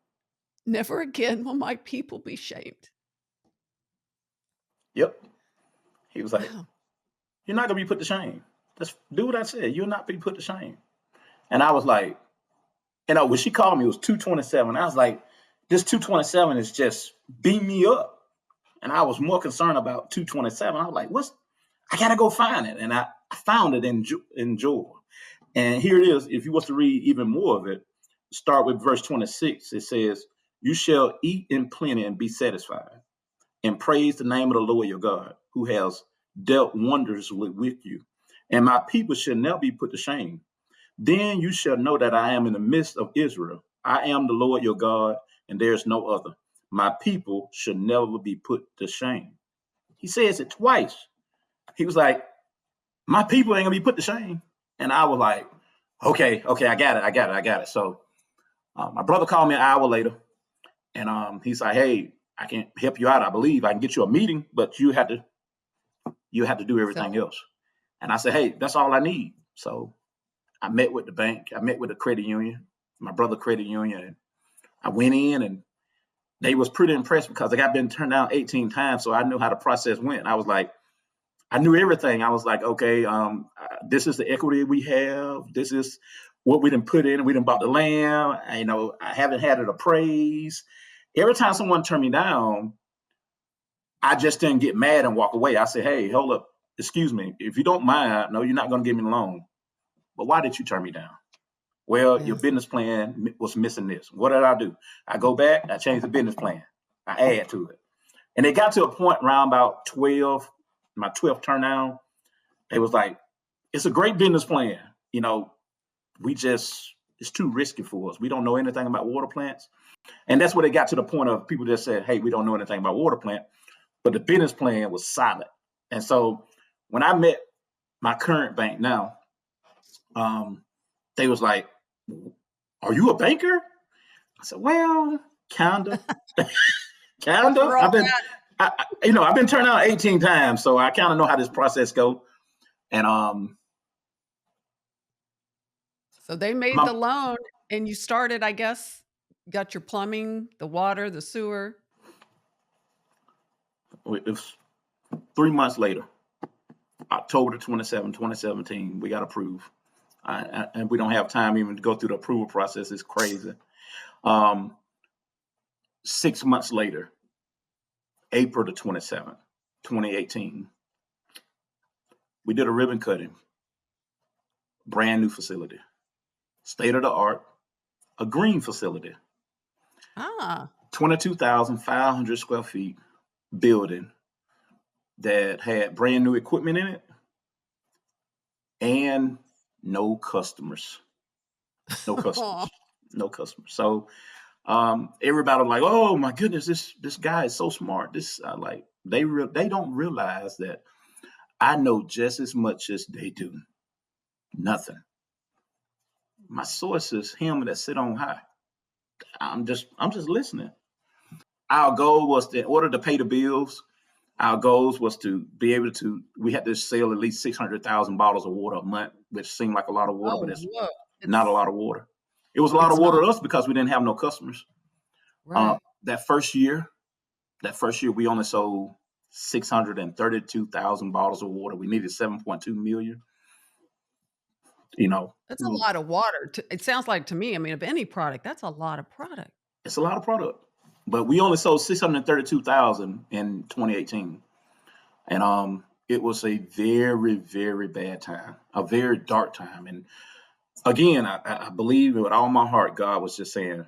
Never again will my people be shamed." yep. He was like, Wow. "You're not gonna be put to shame. Just do what I said. You'll not be put to shame." And I was like, when she called me, it was 227. I was like, this 227 is just beam me up. And I was more concerned about 227. I was like, I gotta go find it. And I found it in Joel. And here it is. If you was to read even more of it, start with verse 26. It says, "You shall eat in plenty and be satisfied, and praise the name of the Lord your God, who has dealt wonders with you. And my people shall never be put to shame. Then you shall know that I am in the midst of Israel. I am the Lord your God, and there is no other. My people should never be put to shame." He says it twice. He was like, "My people ain't gonna be put to shame." And I was like, okay, I got it. So my brother called me an hour later, and he's like, "Hey, I can help you out. I believe I can get you a meeting, but you have to do So everything else." And I said, "Hey, that's all I need." So I met with the bank. I met with the credit union, my brother credit union. And I went in, and they was pretty impressed because I got been turned down 18 times. So I knew how the process went. I was like, I knew everything. I was like, okay, this is the equity we have. This is what we didn't put in. We didn't bought the land. I haven't had it appraised. Every time someone turned me down, I just didn't get mad and walk away. I said, hey, hold up, excuse me. If you don't mind, no, you're not going to give me the loan. But why did you turn me down? Well, your Yeah. business plan was missing this. What did I do? I go back, I change the business plan. I add to it. And it got to a point around about 12, my 12th turn down. It was like, it's a great business plan. You know, it's too risky for us. We don't know anything about water plants. And that's where they got to the point of people just said, hey, we don't know anything about water plant. But the business plan was solid. And so when I met my current bank now, they was like, are you a banker? I said, well, kinda. Kinda. We're all I've been turned out 18 times, so I kind of know how this process go. And So they made my, the loan and you started, I guess, got your plumbing, the water, the sewer. it was 3 months later, October 27, 2017, we got approved. And we don't have time even to go through the approval process. It's crazy. 6 months later, April the 27th, 2018, we did a ribbon cutting, brand new facility, state of the art, a green facility, Ah, 22,500 square feet building that had brand new equipment in it and no customers. No customers. No customers. So everybody was like, "Oh my goodness, this guy is so smart." This they don't realize that I know just as much as they do. Nothing. My source is him that sit on high. I'm just listening. Our goal was to, in order to pay the bills, our goals was to be able to. We had to sell at least 600,000 bottles of water a month, which seemed like a lot of water, oh, but it's whoa. not a It's lot of water. It was a lot of it's water not to us because we didn't have no customers. right. That first year, we only sold 632,000 bottles of water. We needed 7.2 million. You know, That's a lot of water. It sounds like to me, I mean, of any product, that's a lot of product. it's a lot of product, but we only sold 632,000 in 2018, and it was a very, very bad time, a very dark time. And again, I believe with all my heart, God was just saying,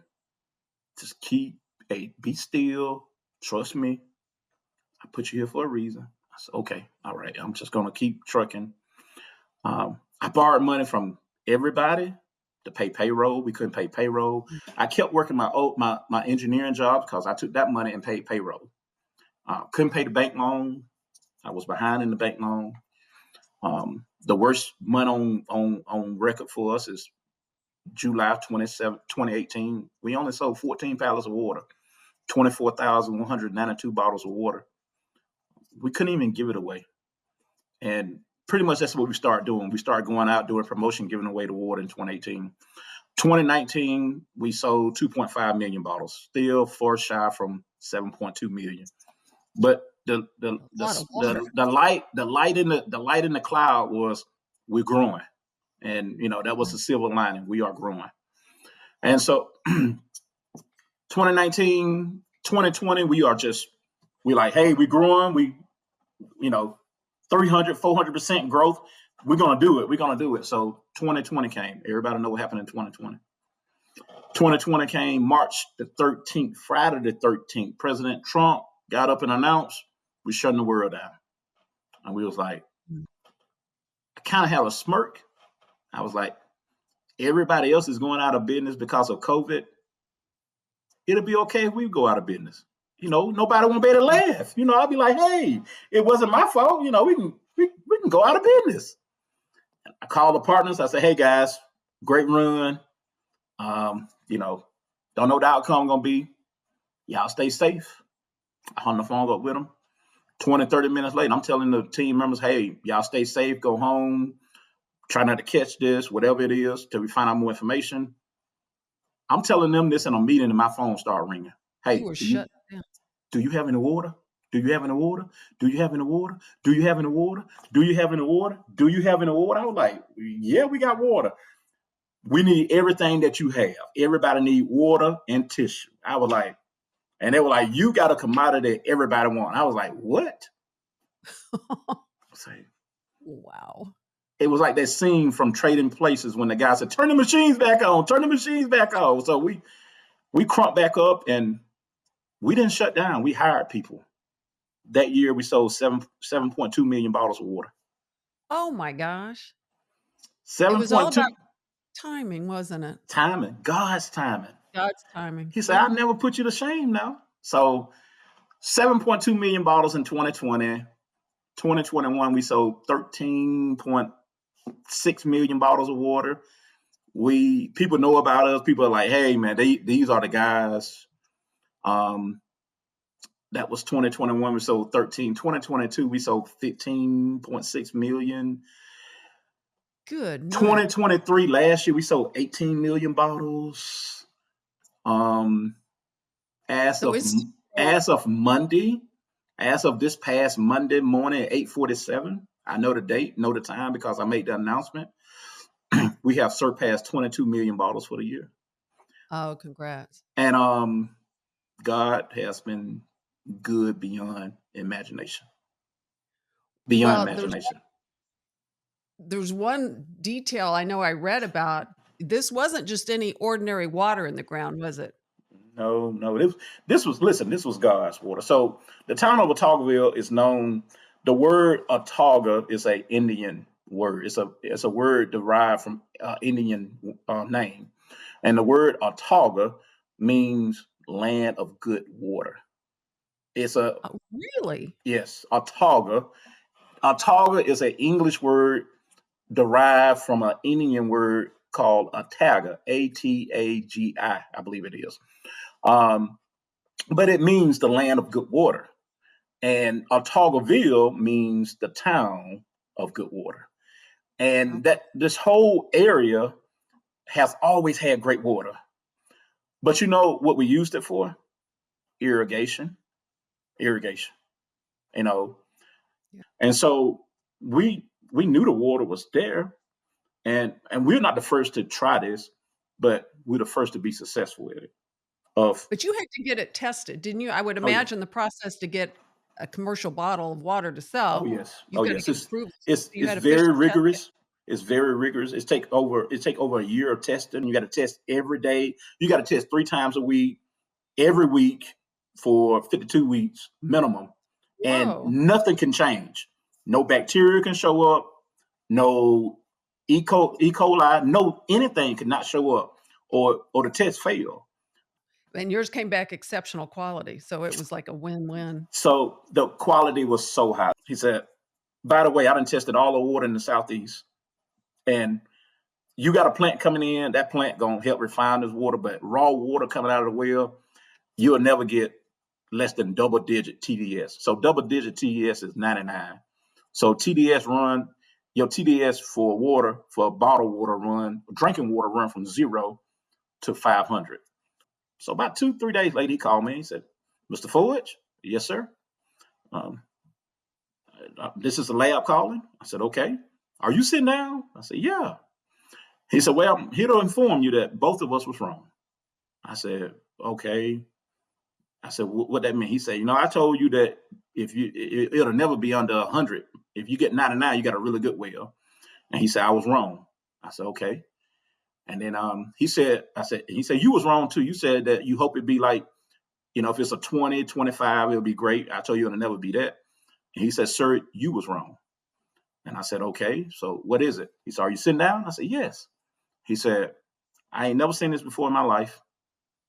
just be still, trust me. I put you here for a reason. I said, okay, all right. I'm just gonna keep trucking. I borrowed money from everybody to pay payroll. We couldn't pay payroll. I kept working my engineering job because I took that money and paid payroll. Couldn't pay the bank loan. I was behind in the bank loan. The worst month on record for us is July 27, 2018. We only sold 14 pallets of water, 24,192 bottles of water. We couldn't even give it away. And pretty much that's what we started doing. We started going out doing promotion, giving away the water in 2018. 2019, we sold 2.5 million bottles, still far shy from 7.2 million. But the A lot of water. light in the cloud was we're growing, and that was the silver lining. We are growing, and so 2019, 2020, we like, hey, we growing, we 300, 400% growth. We're going to do it. We're going to do it. So 2020 came. Everybody know what happened in 2020. 2020 came March the 13th, Friday the 13th. President Trump got up and announced, we're shutting the world down. And we was like, I kind of had a smirk. I was like, everybody else is going out of business because of COVID. It'll be okay if we go out of business. Nobody won't be able to laugh. I'll be like, hey, it wasn't my fault. We can go out of business. I call the partners. I say, hey guys, great run. Don't know what the outcome gonna be. Y'all stay safe. I hung the phone up with them. 20, 30 minutes later, I'm telling the team members, hey, y'all stay safe, go home, try not to catch this, whatever it is, till we find out more information. I'm telling them this in a meeting and my phone started ringing. You Hey, were shut down. do you have any water? Do you have any water? Do you have any water? Do you have any water? Do you have any water? Do you have any water? I was like, yeah, we got water. We need everything that you have. Everybody need water and tissue. I was like, And they were like, you got a commodity everybody want. I was like, what? Wow. It was like that scene from Trading Places when the guy said, turn the machines back on, turn the machines back on. So we crumped back up and we didn't shut down. We hired people. That year we sold 7.2 million bottles of water. Oh my gosh. It was all 7.2 about timing, wasn't it? timing, God's timing. God's timing. He said, I'll never put you to shame now. So 7.2 million bottles in 2020. 2021, we sold 13.6 million bottles of water. People know about us. People are like, hey man, these are the guys. That was 2021. We sold 13. 2022, we sold 15.6 million. Good night. 2023, last year, we sold 18 million bottles. As of Monday, as of this past Monday morning at 8:47, I know the date, know the time because I made the announcement. We have surpassed 22 million bottles for the year. Oh, congrats. And God has been good beyond imagination. Beyond imagination. There's one detail I know I read about. This wasn't just any ordinary water in the ground, was it? No. This was God's water. So the town of Autaugaville is known. The word Autauga is an Indian word. It's a word derived from Indian name, and the word Autauga means land of good water. Really? Yes, Autauga. Autauga is an English word derived from an Indian word called Autauga, Atagi, I believe it is. But it means the land of good water. And Autaugaville means the town of good water. And that this whole area has always had great water. But you know what we used it for? Irrigation. You know. Yeah. And so we knew the water was there. And we're not the first to try this, but we're the first to be successful with it. But you had to get it tested, didn't you? I would imagine the process to get a commercial bottle of water to sell. Oh yes. It's very rigorous. It's very rigorous. It take over a year of testing. You got to test every day. You got to test 3 times a week, every week for 52 weeks minimum. Whoa. And nothing can change. No bacteria can show up. No E. coli, no anything could not show up, or the test failed. And yours came back exceptional quality, so it was like a win-win. So the quality was so high. He said, by the way, I done tested all the water in the Southeast, and you got a plant coming in, that plant gonna help refine this water, but raw water coming out of the well, you'll never get less than double-digit TDS. So double-digit TDS is 99. So your TDS for water, for bottled water drinking water run from 0 to 500. So about 2-3 days later, he called me. He said, Mr. Ford? Yes, sir. This is the lab calling. I said, okay. Are you sitting down? I said, yeah. He said, well, I'm here to inform you that both of us was wrong. I said, okay. I said, what that mean? He said, I told you that it'll never be under 100. If you get 99, you got a really good well. And he said, I was wrong. I said, okay. And then he said, you was wrong too. You said that you hope it'd be like, if it's a 20, 25, it'll be great. I told you it'll never be that. And he said, sir, you was wrong. And I said, okay, so what is it? He said, are you sitting down? I said, yes. He said, I ain't never seen this before in my life,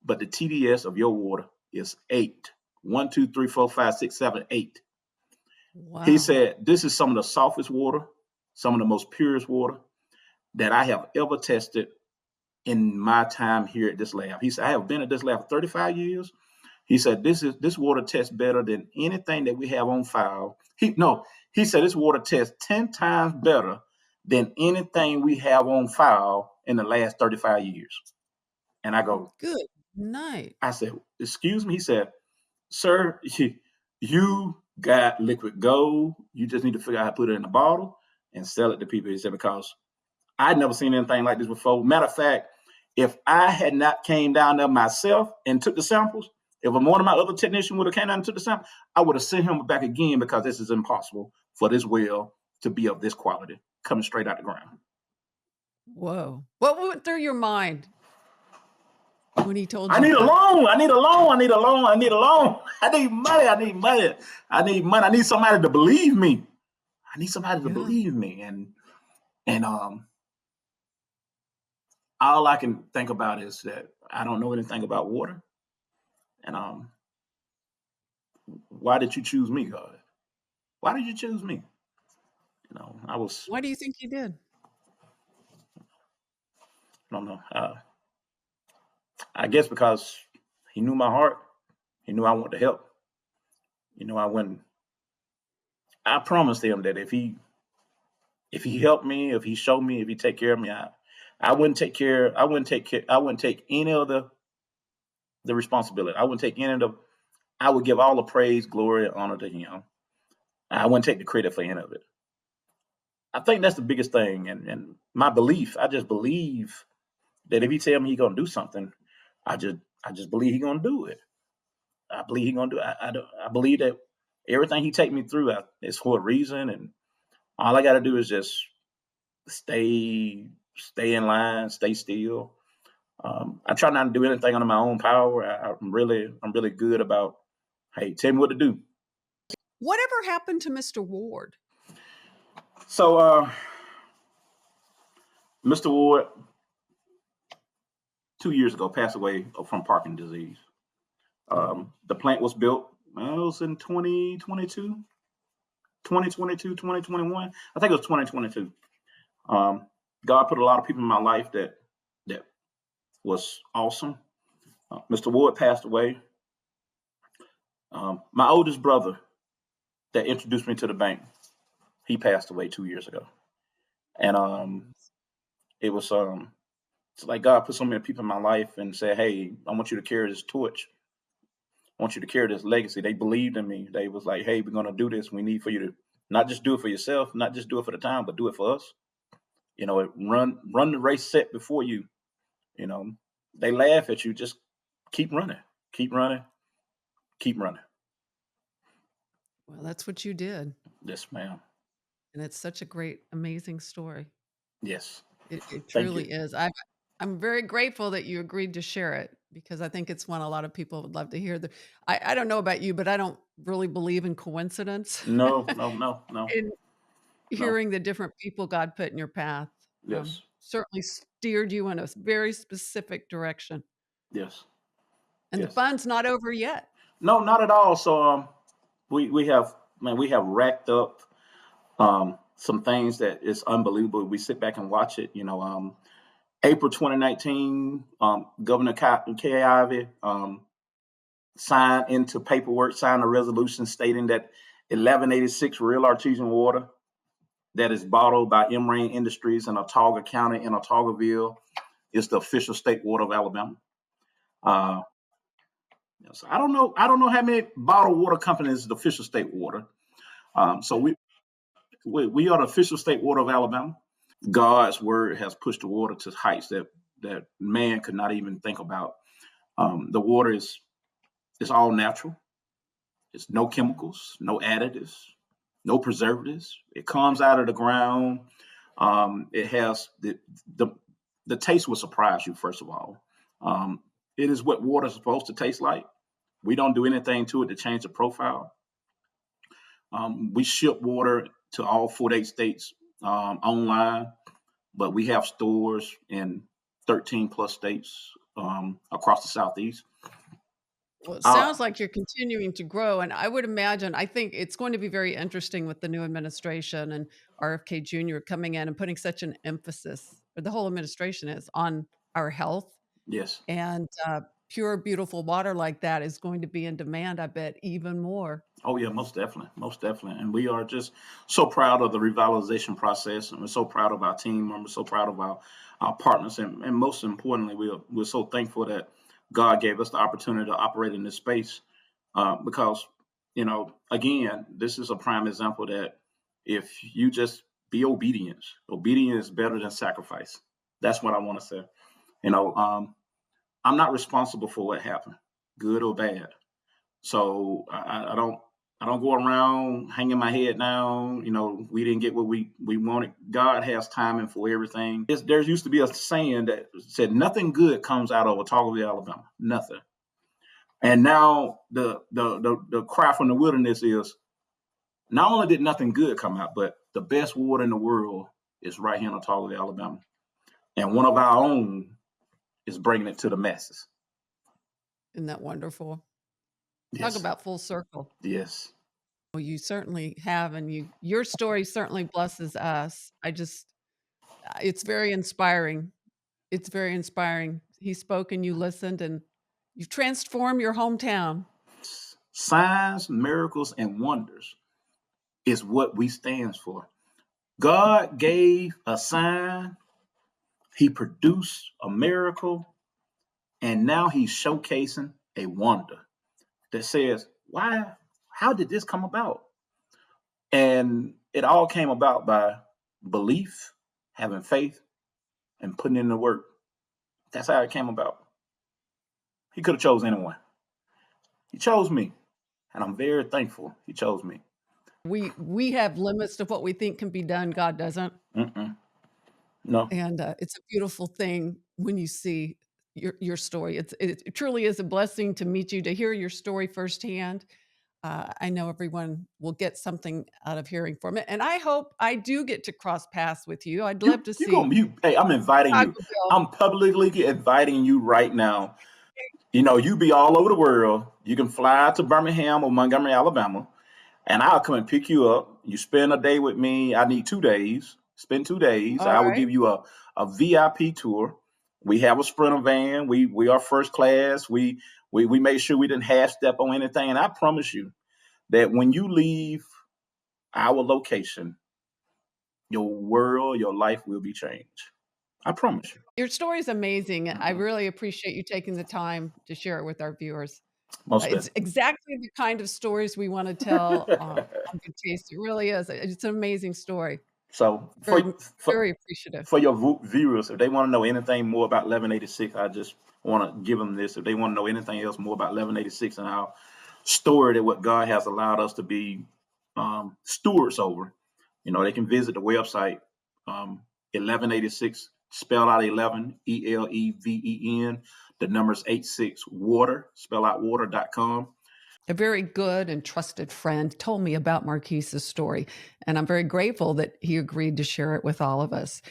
but the TDS of your water is 8. 1, 2, 3, 4, 5, 6, 7, 8. Wow. He said, this is some of the softest water, some of the most purest water that I have ever tested in my time here at this lab. He said, I have been at this lab for 35 years. He said, this water tests better than anything that we have on file. He said this water tests 10 times better than anything we have on file in the last 35 years. And I go, good night. I said, excuse me? He said, sir, you got liquid gold. You just need to figure out how to put it in a bottle and sell it to people. He said, because I'd never seen anything like this before. Matter of fact, if I had not came down there myself and took the samples, If one of my other technicians would have came down to the sample, I would have sent him back again because this is impossible for this well to be of this quality coming straight out the ground. Whoa. What went through your mind when he told I you need a that? loan. I need a loan. I need a loan. I need a loan. I need money. I need money. I need money. I need somebody to believe me. I need somebody to Yeah. believe me. And all I can think about is that I don't know anything about water. And why did you choose me, God? Why did you choose me? I was, Why do you think he did? I don't know. I guess because he knew my heart. He knew I wanted to help. I wouldn't. I promised him that if he helped me, if he showed me, if he take care of me, I wouldn't take care. I wouldn't take care. I wouldn't take any of the responsibility. I wouldn't take any of the. I would give all the praise, glory, and honor to him. I wouldn't take the credit for any of it. I think that's the biggest thing, and my belief. I just believe that if he tell me he's gonna do something, I just believe he's gonna do it. I believe he's gonna do it. I believe that everything he take me through is for a reason, and all I got to do is just stay in line, stay still. I try not to do anything under my own power. I'm really good about, hey, tell me what to do. Whatever happened to Mr. Ward? So, Mr. Ward, 2 years ago, passed away from Parkinson's disease. The plant was built. Well, it was in 2022, 2021. I think it was 2022. God put a lot of people in my life that was awesome. Mr. Ward passed away. My oldest brother that introduced me to the bank, he passed away 2 years ago, and it was it's like God put so many people in my life and said, "Hey, I want you to carry this torch. I want you to carry this legacy." They believed in me. They was like, "Hey, we're gonna do this. We need for you to not just do it for yourself, not just do it for the town, but do it for us. Run the race set before you. You know, they laugh at you. Just keep running, keep running, keep running." Well, that's what you did. Yes, ma'am. And it's such a great, amazing story. Yes. It Thank truly you. is. I'm very grateful that you agreed to share it because I think it's one a lot of people would love to hear. I don't know about you, but I don't really believe in coincidence. No, no, no, no, In no. hearing the different people God put in your path, Yes, certainly steered you in a very specific direction. yes, And the yes. fun's not over yet. No, not at all. So we have, man, we have racked up some things that is unbelievable. We sit back and watch it. April 2019, Governor Kay Ivey signed a resolution stating that 1186 real artesian water that is bottled by M-Rain Industries in Autauga County in Autaugaville is the official state water of Alabama. Uh, so I don't know how many bottled water companies is the official state water. So we are the official state water of Alabama. God's word has pushed the water to heights that man could not even think about. The water is all natural. It's no chemicals, no additives, no preservatives. It comes out of the ground. It has the taste will surprise you. First of all, it is what water is supposed to taste like. We don't do anything to it to change the profile. We ship water to all 48 states online, but we have stores in 13 plus states across the Southeast. Well, it Uh, sounds like you're continuing to grow, and I would imagine I think it's going to be very interesting with the new administration and RFK Jr. coming in and putting such an emphasis, or the whole administration is, on our health. yes. And, pure, beautiful water like that is going to be in demand, I bet, even more. Oh yeah, most definitely, most definitely. And we are just so proud of the revitalization process, and we're so proud of our team, and we're so proud of our partners, and most importantly, we're so thankful that God gave us the opportunity to operate in this space. Because again, this is a prime example that if you just be obedient, obedience is better than sacrifice. That's what I want to say. You know, um, I'm not responsible for what happened, good or bad. So I don't go around hanging my head down. You know, we didn't get what we wanted. God has timing for everything. There used to be a saying that said nothing good comes out of Autaugaville, Alabama. Nothing. And now the cry from the wilderness is not only did nothing good come out, but the best water in the world is right here in Autauga, Alabama. And one of our own is bringing it to the masses. Isn't that wonderful? Talk Yes. about full circle. Yes. Well, you certainly have, and your story certainly blesses us. It's very inspiring. It's very inspiring. He spoke and you listened, and you've transformed your hometown. Signs, miracles, and wonders is what we stands for. God gave a sign, he produced a miracle, and now he's showcasing a wonder that says, why, how did this come about? And it all came about by belief, having faith, and putting in the work. That's how it came about. He could have chose anyone. He chose me, and I'm very thankful he chose me. We have limits to what we think can be done. God doesn't. Mm-mm. No. And it's a beautiful thing when you see your story. It truly is a blessing to meet you, to hear your story firsthand. I know everyone will get something out of hearing from it, and I hope I do get to cross paths with you. I'd love to You go. see Hey, I'm inviting you. Autaugaville. I'm publicly inviting you right now. You know, you be all over the world. You can fly to Birmingham or Montgomery, Alabama, and I'll come and pick you up. You spend a day with me. I need 2 days. Spend 2 days. All I will right. give you a VIP tour. We have a Sprinter van. We are first class. We made sure we didn't half step on anything. And I promise you that when you leave our location, your world, your life will be changed. I promise you. Your story is amazing. I Mhm. really appreciate you taking the time to share it with our viewers. Most It's definitely. exactly the kind of stories we want to tell on Good Taste. It really is. It's an amazing story. So Very, for very appreciative. for your viewers, if they want to know anything more about 1186, I just want to give them this. If they want to know anything else more about 1186 and our story that what God has allowed us to be stewards over, you know, they can visit the website 1186, spell out 11, ELEVEN, the numbers 86 water, spell out water.com. A very good and trusted friend told me about Marquis's story, and I'm very grateful that he agreed to share it with all of us.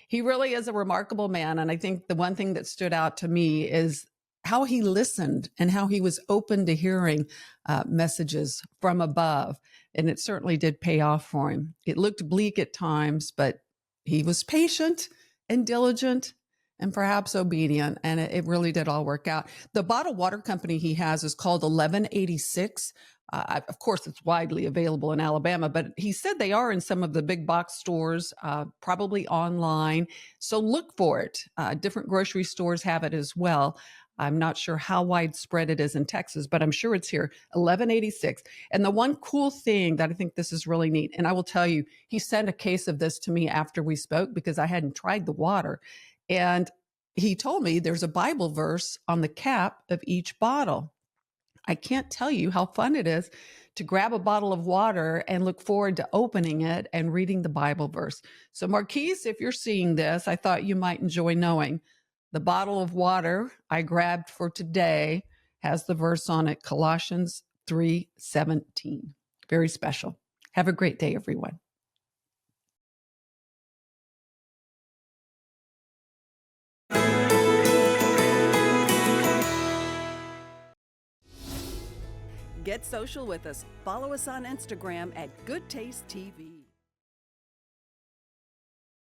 He really is a remarkable man, and I think the one thing that stood out to me is how he listened and how he was open to hearing messages from above, and it certainly did pay off for him. It looked bleak at times, but he was patient and diligent and perhaps obedient, and it really did all work out. The bottled water company he has is called 1186. Of course, it's widely available in Alabama, but he said they are in some of the big box stores, probably online. So look for it. Different grocery stores have it as well. I'm not sure how widespread it is in Texas, but I'm sure it's here. 1186. And the one cool thing that I think this is really neat, and I will tell you, he sent a case of this to me after we spoke because I hadn't tried the water. And he told me there's a Bible verse on the cap of each bottle. I can't tell you how fun it is to grab a bottle of water and look forward to opening it and reading the Bible verse. So, Marquis, if you're seeing this, I thought you might enjoy knowing the bottle of water I grabbed for today has the verse on it, Colossians 3:17. Very special. Have a great day, everyone. Get social with us. Follow us on Instagram at Goodtaste TV.